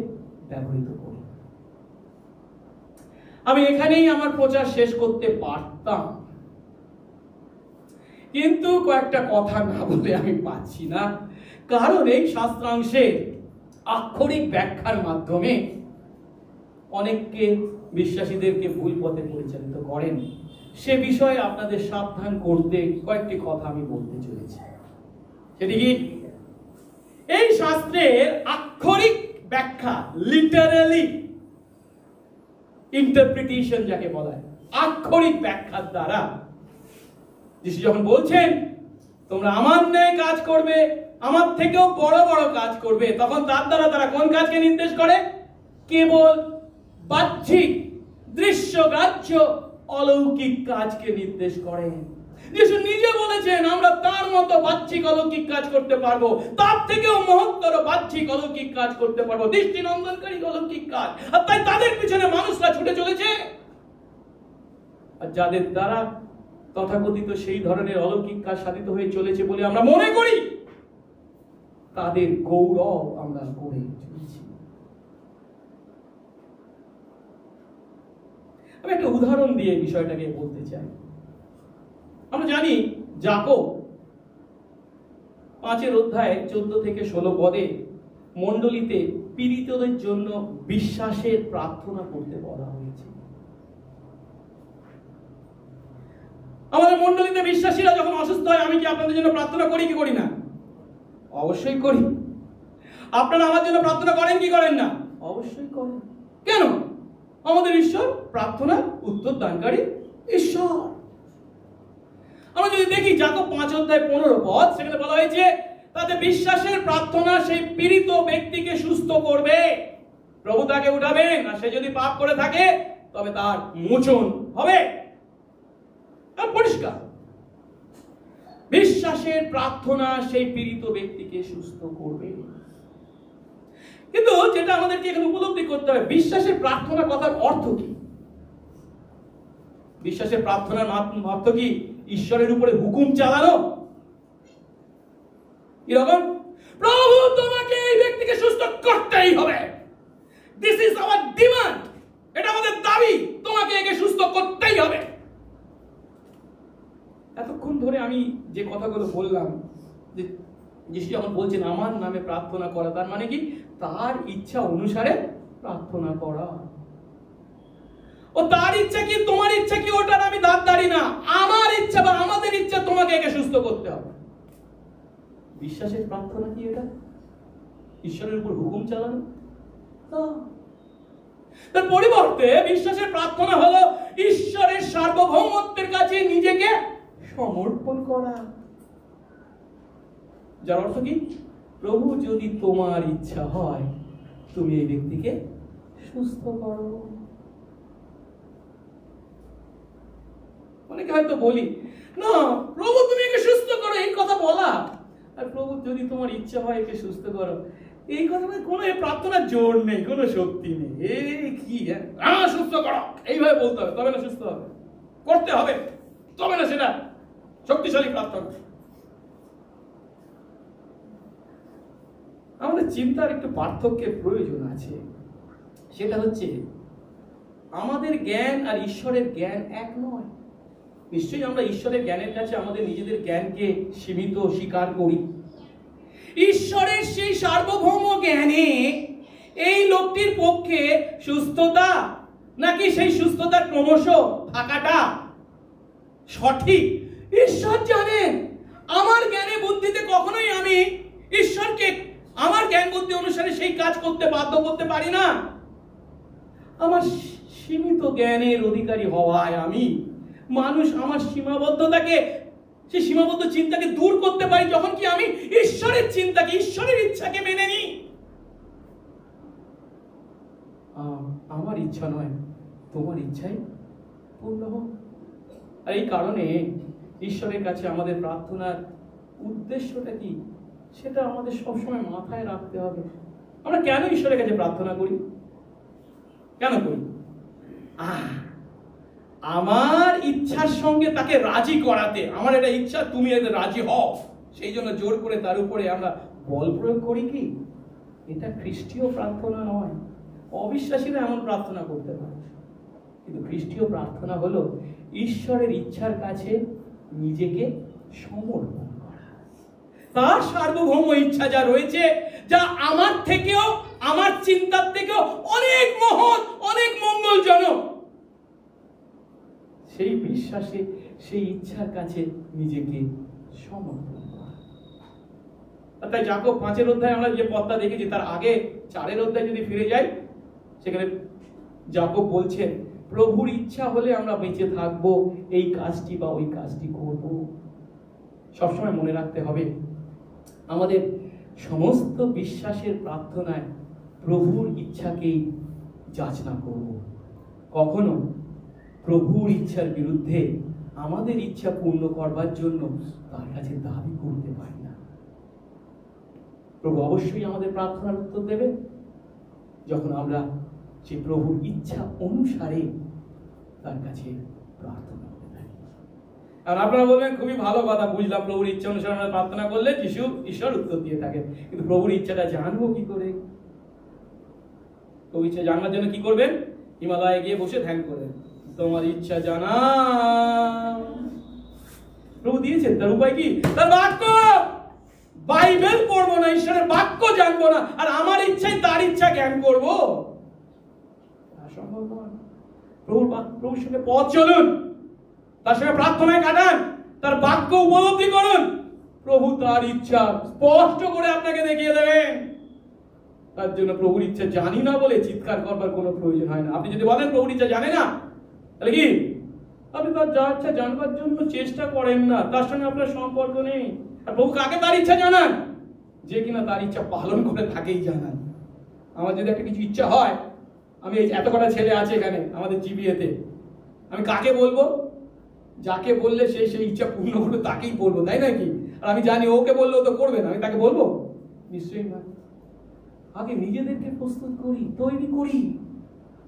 ব্যবহৃত করি। আমি এখানেই আমার প্রচার শেষ করতে পারতাম, কিন্তু কয়েকটা কথা না বলে আমি পাচ্ছি না, কারণ এই শাস্ত্রাংশে আক্ষরিক ব্যাখ্যার মাধ্যমে অনেককে, বিশ্বাসীদেরকে ভুল পথে পরিচালিত করেন। সে বিষয়ে আপনাদের সাবধান করতে কয়েকটি কথা আমি বলতে চলেছি। সেটি কি? এই শাস্ত্রের আক্ষরিক ব্যাখ্যা, লিটারালি ইন্টারপ্রিটেশন যাকে বলা হয়, আক্ষরিক ব্যাখ্যার দ্বারা যিশু যখন বলছেন তোমরা আমার ন্যায় কাজ করবে, আমার থেকেও বড় বড় কাজ করবে, তখন তার দ্বারা তারা কোন কাজকে নির্দেশ করে? কেবল বাহ্যিক দৃশ্যগ্রাহ্য অলৌকিক কাজকে নির্দেশ করে। যিশু নিজে বলেছেন আমরা তার মতো বাহ্যিক অলৌকিক কাজ করতে পারবো, তার থেকেও মহত্তর বাহ্যিক অলৌকিক কাজ করতে পারবো, দৃষ্টিনন্দনকারী অলৌকিক কাজ। আর তাই তাদের পিছনে মানুষরা ছুটে চলেছে। আর যাদের দ্বারা তথাকথিত সেই ধরনের অলৌকিক কাজ সাধিত হয়ে চলেছে বলে আমরা মনে করি, তাদের গৌরব আমরা করে চলেছি। আমি একটা উদাহরণ দিয়ে বিষয়টাকে বলতে চাই। আমরা জানি যাকব 5 অধ্যায় 14 থেকে 16 পদে মণ্ডলীতে পীড়িতদের জন্য বিশ্বাসের প্রার্থনা করতে বলা হয়েছে। আমাদের মণ্ডলীতে বিশ্বাসীরা যখন অসুস্থ হয়, আমি কি আপনাদের জন্য প্রার্থনা করি কি করি না? অবশ্যই করি। আপনারা আমার জন্য প্রার্থনা করেন কি করেন না? অবশ্যই করেন। কেন? আমাদের ঈশ্বর প্রার্থনা উত্তর দানকারী ঈশ্বর। আমরা যদি দেখি যাকব 5 অধ্যায় 15 পদ, সেখানে বলা হয়েছে তাতে বিশ্বাসের প্রার্থনা সেই পীড়িত ব্যক্তিকে সুস্থ করবে, প্রভু তাকে উঠাবেন, আর সে যদি পাপ করে থাকে তবে তার মোচন হবে। আর পরিষ্কার বিশ্বাসের প্রার্থনা সেই পীড়িত ব্যক্তিকে সুস্থ করবে। কিন্তু যেটা আমাদেরকে এখানে উপলব্ধি করতে হবে, বিশ্বাসের প্রার্থনা কথার অর্থ কি? বিশ্বাসের প্রার্থনার অর্থ কি ঈশ্বরের উপরে হুকুম চালানো? এরকম প্রভু তোমাকে এই ব্যক্তিকে সুস্থ করতেই হবে, দিস ইজ আওয়ার ডিমান্ড, এটা আমাদের দাবি, তোমাকে একে সুস্থ করতেই হবে। এতক্ষণ ধরে আমি যে কথাগুলো বললাম, যে যিশু যখন বলছেন আমার নামে প্রার্থনা করা, তার মানে কি? তার ইচ্ছা অনুসারে প্রার্থনা করা। ও তার ইচ্ছা কি তোমার ইচ্ছা কি ওটার আমি দাঁড়ি না, আমার ইচ্ছা বা আমাদের ইচ্ছা তোমাকে একে সুস্থ করতে হবে। বিশ্বাসের প্রার্থনা কি এটা? ঈশ্বরের উপর হুকুম চালানো? তার পরিবর্তে বিশ্বাসের প্রার্থনা হলো ঈশ্বরের সার্বভৌমত্বের কাছে নিজেকে সমর্পণ করা। যার অর্থ কি? প্রভু যদি তোমার ইচ্ছা হয় তুমি এই ব্যক্তিকে সুস্থ করো। অনেকে হয়তো বলি না প্রভু তুমি একে সুস্থ করো, এই কথা বলা, আর প্রভু যদি তোমার ইচ্ছা হয় একে সুস্থ করো, এই কথা কোনো প্রার্থনার জোর নেই, কোনো শক্তি নেই। এই কি সুস্থ করো এইভাবে বলতে হবে তবে না সুস্থ হবে, করতে হবে তবে না সেটা শক্তিশালী প্রার্থনা। আমাদের চিন্তার একটু পার্থক্যের প্রয়োজন আছে। সেটা হচ্ছে আমাদের জ্ঞান আর ঈশ্বরের জ্ঞান এক নয়। নিশ্চয়ই আমরা ঈশ্বরের জ্ঞানের কাছে আমাদের নিজেদের জ্ঞানকে সীমিত স্বীকার করি। ঈশ্বরের সেই সার্বভৌম জ্ঞানে এই লোকটির পক্ষে সুস্থতা নাকি সেই সুস্থতার ক্রমশ থাকাটা সঠিক ঈশ্বর জানেন। আমার জ্ঞানে বুদ্ধিতে কখনোই আমি ঈশ্বরকে আমার জ্ঞান বুদ্ধি অনুসারে সেই কাজ করতে বাধ্য করতে পারি না। আমার সীমিত জ্ঞানের অধিকারী হওয়ায় আমি মানুষ আমার সীমাবদ্ধতাকে, সেই সীমাবদ্ধ চিন্তাকে দূর করতে পারি যখন কি আমি ঈশ্বরের চিন্তাকে, ঈশ্বরের ইচ্ছাকে মেনে নিই। আমার ইচ্ছা নয় তোমার ইচ্ছাই পূর্ণ হোক। আর এই কারণে ঈশ্বরের কাছে আমাদের প্রার্থনার উদ্দেশ্যটা কি সেটা আমাদের সবসময় মাথায় রাখতে হবে। আমরা কেন ঈশ্বরের কাছে প্রার্থনা করি? কেন করি? আমার ইচ্ছার সঙ্গে তাকে রাজি করাতে, আমার এটা ইচ্ছা তুমি এতে রাজি হও, সেই জন্য জোর করে তার উপরে আমরা বল প্রয়োগ করি কি? এটা খ্রিস্টীয় প্রার্থনা নয়। অবিশ্বাসীরা এমন প্রার্থনা করতে পারে, কিন্তু খ্রিস্টীয় প্রার্থনা হলো ঈশ্বরের ইচ্ছার কাছে নিজেকে সমর্পণ করা। তার সার্বভৌম ইচ্ছা যা রয়েছে, যা আমার থেকেও, আমার চিন্তার থেকেও অনেক মহৎ, অনেক মঙ্গলজনক, সেই বিশ্বাসে, সেই ইচ্ছার কাছে নিজেকে সমর্পণ করা। আর তাই যাকব 5 অধ্যায় আমরা যে পথটা দেখেছি তার আগে 4 অধ্যায় যদি ফিরে যাই, সেখানে যাকব বলছেন প্রভুর ইচ্ছা হলে আমরা বেঁচে থাকবো, এই কাজটি বা ওই কাজটি করব। সবসময় মনে রাখতে হবে আমাদের সমস্ত বিশ্বাসের প্রার্থনায় প্রভুর ইচ্ছাকেই যাচনা করব। কখনো প্রভুর ইচ্ছার বিরুদ্ধে আমাদের ইচ্ছা পূর্ণ করবার জন্য তার কাছে দাবি করতে পারি না। প্রভু অবশ্যই আমাদের প্রার্থনার উত্তর দেবে যখন আমরা সেই প্রভুর ইচ্ছা অনুসারে তার কাছে প্রার্থনা করে থাকি। আর আপনারা বলবেন খুবই ভালো কথা, বুঝলাম, প্রভুর ইচ্ছা অনুসারে আমরা প্রার্থনা করলে ঈশ্বর উত্তর দিয়ে থাকেন, কিন্তু প্রভুর ইচ্ছাটা জানবো কি করে? প্রভুর ইচ্ছা জানার জন্য কি করবেন? হিমালয়ে গিয়ে বসে ধ্যান করবেন, তোমার ইচ্ছা জানা। প্রভু দিয়েছেন, তার উপায় কি? তার বাক্য। বাইবেল পড়বো না, ঈশ্বরের বাক্য জানবো না, আর আমার ইচ্ছায় তার ইচ্ছা জ্ঞান করবো, সম্ভব নয়। প্রভুর সঙ্গে পথ চলুন, তার সঙ্গে প্রার্থনায় কাটান, তার বাক্য উপলব্ধি করুন, প্রভু তার ইচ্ছা স্পষ্ট করে আপনাকে দেখিয়ে দেবেন। তার জন্য প্রভুর ইচ্ছা জানি না বলে চিৎকার করবার কোনো প্রয়োজন হয় না। আপনি যদি বলেন প্রভুর ইচ্ছা জানে না, তাহলে কি আপনি তার যা ইচ্ছা জানবার জন্য চেষ্টা করেন না, তার সঙ্গে আপনার সম্পর্ক নেই। আর প্রভু কাকে তার ইচ্ছা জানান? যে কিনা তার ইচ্ছা পালন করে তাকেই জানান। আমার যদি একটা কিছু ইচ্ছা হয়, আমি এই এত কটা ছেলে আছে এখানে আমাদের জিবিএতে, আমি কাকে বলবো? যাকে বললে সেই ইচ্ছা পূর্ণ করবে তাকেই বলবো, তাই নাকি? আর আমি জানি ওকে বললেও তো করবে না, আমি তাকে বলবো? নিশ্চয়ই না। আগে নিজেদেরকে প্রস্তুত করি, তৈরি করি,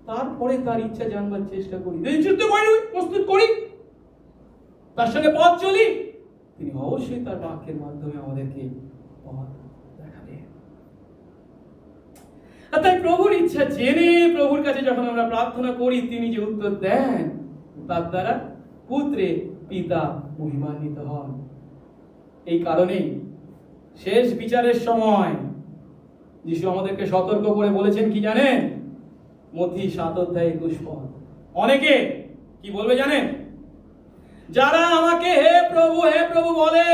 তারপরে তার ইচ্ছা জানবার চেষ্টা করি, প্রস্তুত করি, তার সঙ্গে পথ চলি, তিনি অবশ্যই তার বাক্যের মাধ্যমে আমাদেরকে পথ দেখাবেন। আর তাই প্রভুর ইচ্ছা জেনে প্রভুর কাছে যখন আমরা প্রার্থনা করি, তিনি যে উত্তর দেন তার দ্বারা পুত্রে পিতা মহিমান্বিত হন। এই কারণেই শেষ বিচারের সময় যিশু আমাদেরকে সতর্ক করে বলেছেন কি জানেন? মথি 7:21 অনেকে কি বলবে জানেন? যারা আমাকে হে প্রভু বলে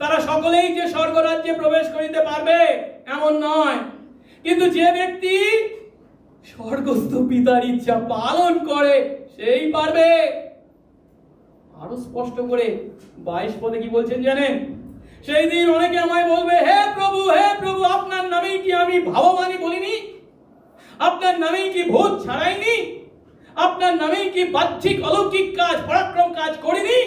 তারা সকলেই যে স্বর্গরাজ্যে প্রবেশ করিতে পারবে এমন নয়, কিন্তু যে ব্যক্তি স্বর্গস্থ পিতার ইচ্ছা পালন করে সেই পারবে। আরো স্পষ্ট করে 22 পদে কি বলছেন জানেন? সেই দিন অনেকে আমায় বলবে, হে প্রভু আপনার নামেই কি আমি ভাববাণী বলিনি? আপনার নামেই কি ভূত ছাড়াইনি? আপনার নামেই কি বাহ্যিক অলৌকিক কাজ পরাক্রম কাজ করিনি?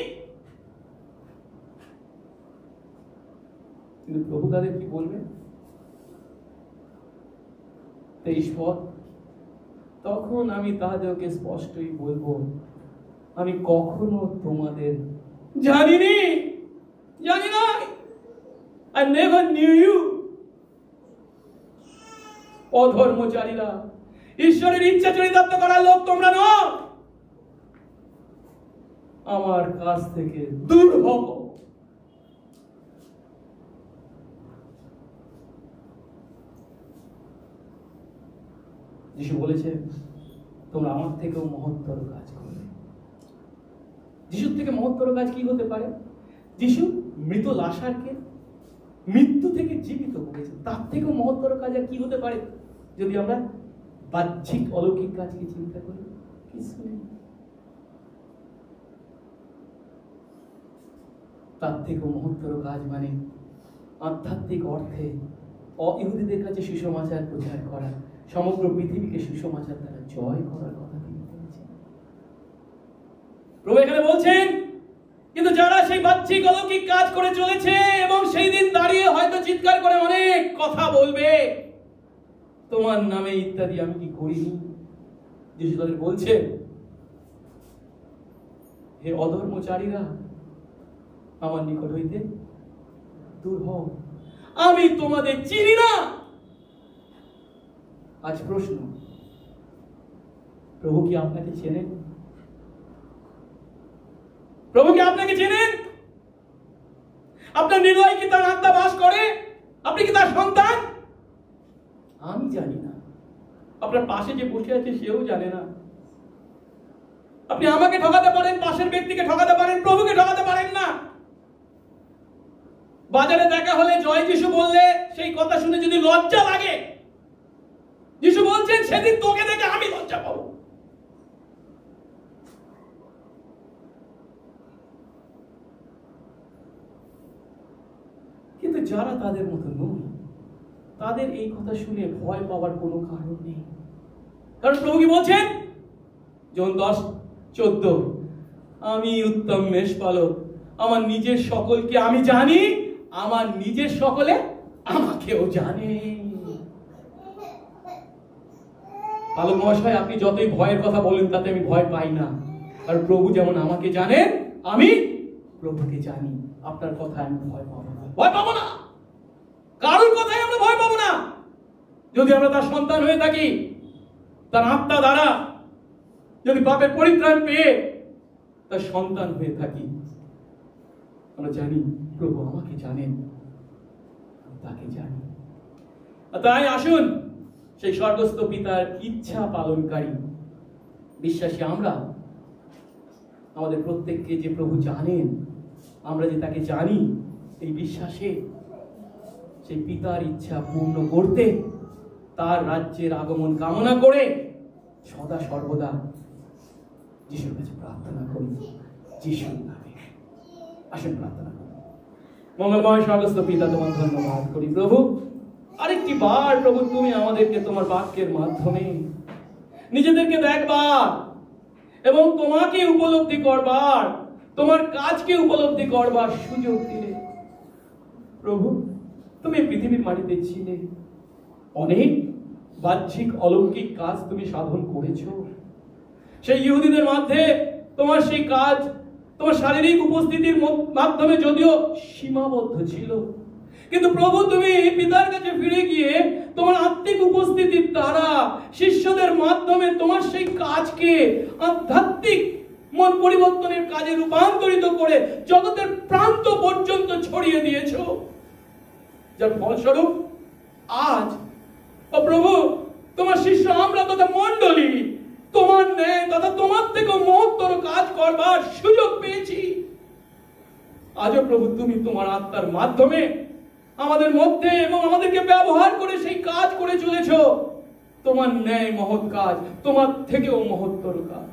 কিন্তু প্রভু তাদের কি বলবে? 23 পদ, তখন আমি তাদেরকে স্পষ্টই বলবো, আমি কখনো তোমাদের জানি না, I never knew you। অধর্মচারীরা, ঈশ্বরের ইচ্ছা চরিতার্থ করার লোক তোমরা নও, আমার কাছ থেকে দূর হও। যিশু বলেছেন তোমরা আমার থেকেও মহত্তর কাজ করবে। যিশুর থেকে মহত্তর কাজ কি হতে পারে? যিশু মৃত লাশারকে মৃত্যু থেকে জীবিত করেছে, তার থেকেও মহত্তর কাজ আর কি হতে পারে? যদি আমরা বাহ্যিক অলৌকিক কাজকে চিন্তা করি, কিছু নেই। তার থেকেও মহত্তর কাজ মানে আধ্যাত্মিক অর্থে অইহুদিদের কাছে সুসমাচার প্রচার করা, সমগ্র পৃথিবীকে সুসমাচার দ্বারা জয় করার কথা তিনি বলেছেন। প্রভু এখানে বলছেন, কিন্তু যারা সেই বাহ্যিক অলৌকিক কাজ করে চলেছে এবং সেই দিন দাঁড়িয়ে হয়তো চিৎকার করে অনেক কথা বলবে, তোমার নামে ইত্যাদি আমি কি করিনি, যিশু তাদের বলছে, হে অধর্মচারীরা, আমার নিকট হইতে দূর হও, আমি তোমাদের চিনি না। আজ প্রশ্ন, প্রভু কি আপনাকে চেনেন? প্রভু কি আপনাকে চেনেন? আপনার হৃদয়ে কি তার আত্মা বাস করে? আপনি কি তার সন্তান? আমি জানি না, আপনার পাশে যে বসে আছে সেও জানে না। আপনি আমাকে ঠকাতে পারেন, পাশের ব্যক্তিকে ঠকাতে পারেন, প্রভুকে ঠকাতে পারেন না। বাজারে দেখা হলে জয় যিশু বললে সেই কথা শুনে যদি লজ্জা লাগে, যিশু বলছেন সেদিন তোকে দেখে আমি লজ্জা পাবো। কিন্তু যারা তাদের মতো নয়, তাদের এই কথা শুনে ভয় পাওয়ার কোনো কারণ নেই। কারণ প্রভু কি বলছেন? জন 10:14, আমি উত্তম মেষপালক, আমার নিজের সকলকে আমি জানি, আমার নিজের সকলে আমাকেও জানে। পালক মহাশয়, আপনি যতই ভয়ের কথা বলেন তাতে আমি ভয় পাই না। আর প্রভু যেমন আমাকে জানেন, আমি প্রভুকে জানি। আপনার কথায় আমি ভয় পাবো না, ভয় পাবো না, কারোর কথায় আমরা ভয় পাবো না। যদি আমরা তার সন্তান হয়ে থাকি, তার আত্মা দ্বারা যদি পাপের পরিত্রাণ পেয়ে তার সন্তান হয়ে থাকি, আমরা জানি প্রভু আমাকে জানেন, তাকে জানি। তাই আসুন সেই স্বর্গস্থ পিতার ইচ্ছা পালনকারী বিশ্বাসী আমরা আমাদের প্রত্যেককে যে প্রভু জানেন, আমরা যে তাকে জানি, এই বিশ্বাসে সেই পিতার ইচ্ছা পূর্ণ করতে, তার রাজ্যের আগমন কামনা করে সদা সর্বদা যিশুর কাছে প্রার্থনা করি, যিশুর নামে। আসুন প্রার্থনা করি। মঙ্গলময় স্বর্গস্থ পিতা, তোমার ধন্যবাদ করি প্রভু, আরেকটি বার প্রভু তুমি আমাদেরকে তোমার বাক্যের মাধ্যমে নিজেদেরকে দেখবার এবং তোমাকে উপলব্ধি করবার, তোমার কাজকে উপলব্ধি করবার সুযোগ দিলে। প্রভু, তুমি পৃথিবীর মাটিতে ছিলে, অনেক বাহ্যিক অলৌকিক কাজ তুমি সাধন করেছ। সেই ইহুদিদের মধ্যে তোমার সেই কাজ তোমার শারীরিক উপস্থিতির মাধ্যমে যদিও সীমাবদ্ধ ছিল, কিন্তু প্রভু তুমি পিতার কাছে ফিরে গিয়ে তোমার আত্মিক উপস্থিতির দ্বারা শিষ্যদের মাধ্যমে তোমার সেই কাজকে আধ্যাত্মিক মন পরিবর্তনের কাজে রূপান্তরিত করে জগতের প্রান্ত পর্যন্ত ছড়িয়ে দিয়েছ, যার ফলস্বরূপ আজ ও প্রভু তোমার শিষ্য আমরা তথা মণ্ডলী তোমার ন্যায় তথা তোমার থেকে মহত্তর কাজ করবার সুযোগ পেয়েছি। আজও প্রভু তুমি তোমার আত্মার মাধ্যমে আমাদের মধ্যে এবং আমাদেরকে ব্যবহার করে সেই কাজ করে চলেছ, তোমার ন্যায় মহৎ কাজ, তোমার থেকেও মহত্তর কাজ।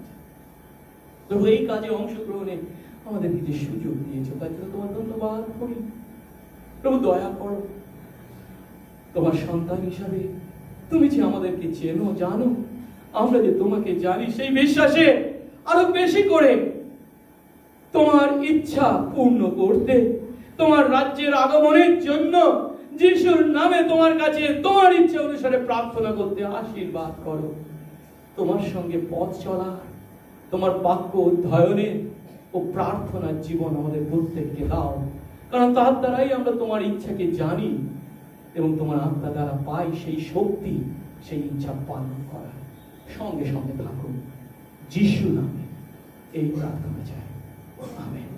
প্রভু এই কাজে অংশগ্রহণে আমাদের যে সুযোগ দিয়েছ তার জন্য তোমার ধন্যবাদ করি। প্রভু দয়া করো, তোমার সন্তান হিসাবে তুমি যে আমাদেরকে চেনো, জানো, আমরা যে তোমাকে জানি, সেই বিশ্বাসে আরো বেশি করে তোমার ইচ্ছা পূর্ণ করতে, তোমার রাজ্যের আগমনের জন্য যিশুর নামে তোমার কাছে তোমার ইচ্ছা অনুসারে প্রার্থনা করতে আশীর্বাদ করো। তোমার সঙ্গে পথ চলা, তোমার বাক্য অধ্যয়নে ও প্রার্থনার জীবন আমাদের প্রত্যেককে দাও, কারণ তার দ্বারাই আমরা তোমার ইচ্ছাকে জানি এবং তোমার আত্মা দ্বারা পাই সেই শক্তি, সেই ইচ্ছা পালন করা। সঙ্গে সঙ্গে থাকুন, যিশু নামে এই প্রার্থনা চাই, আমেন।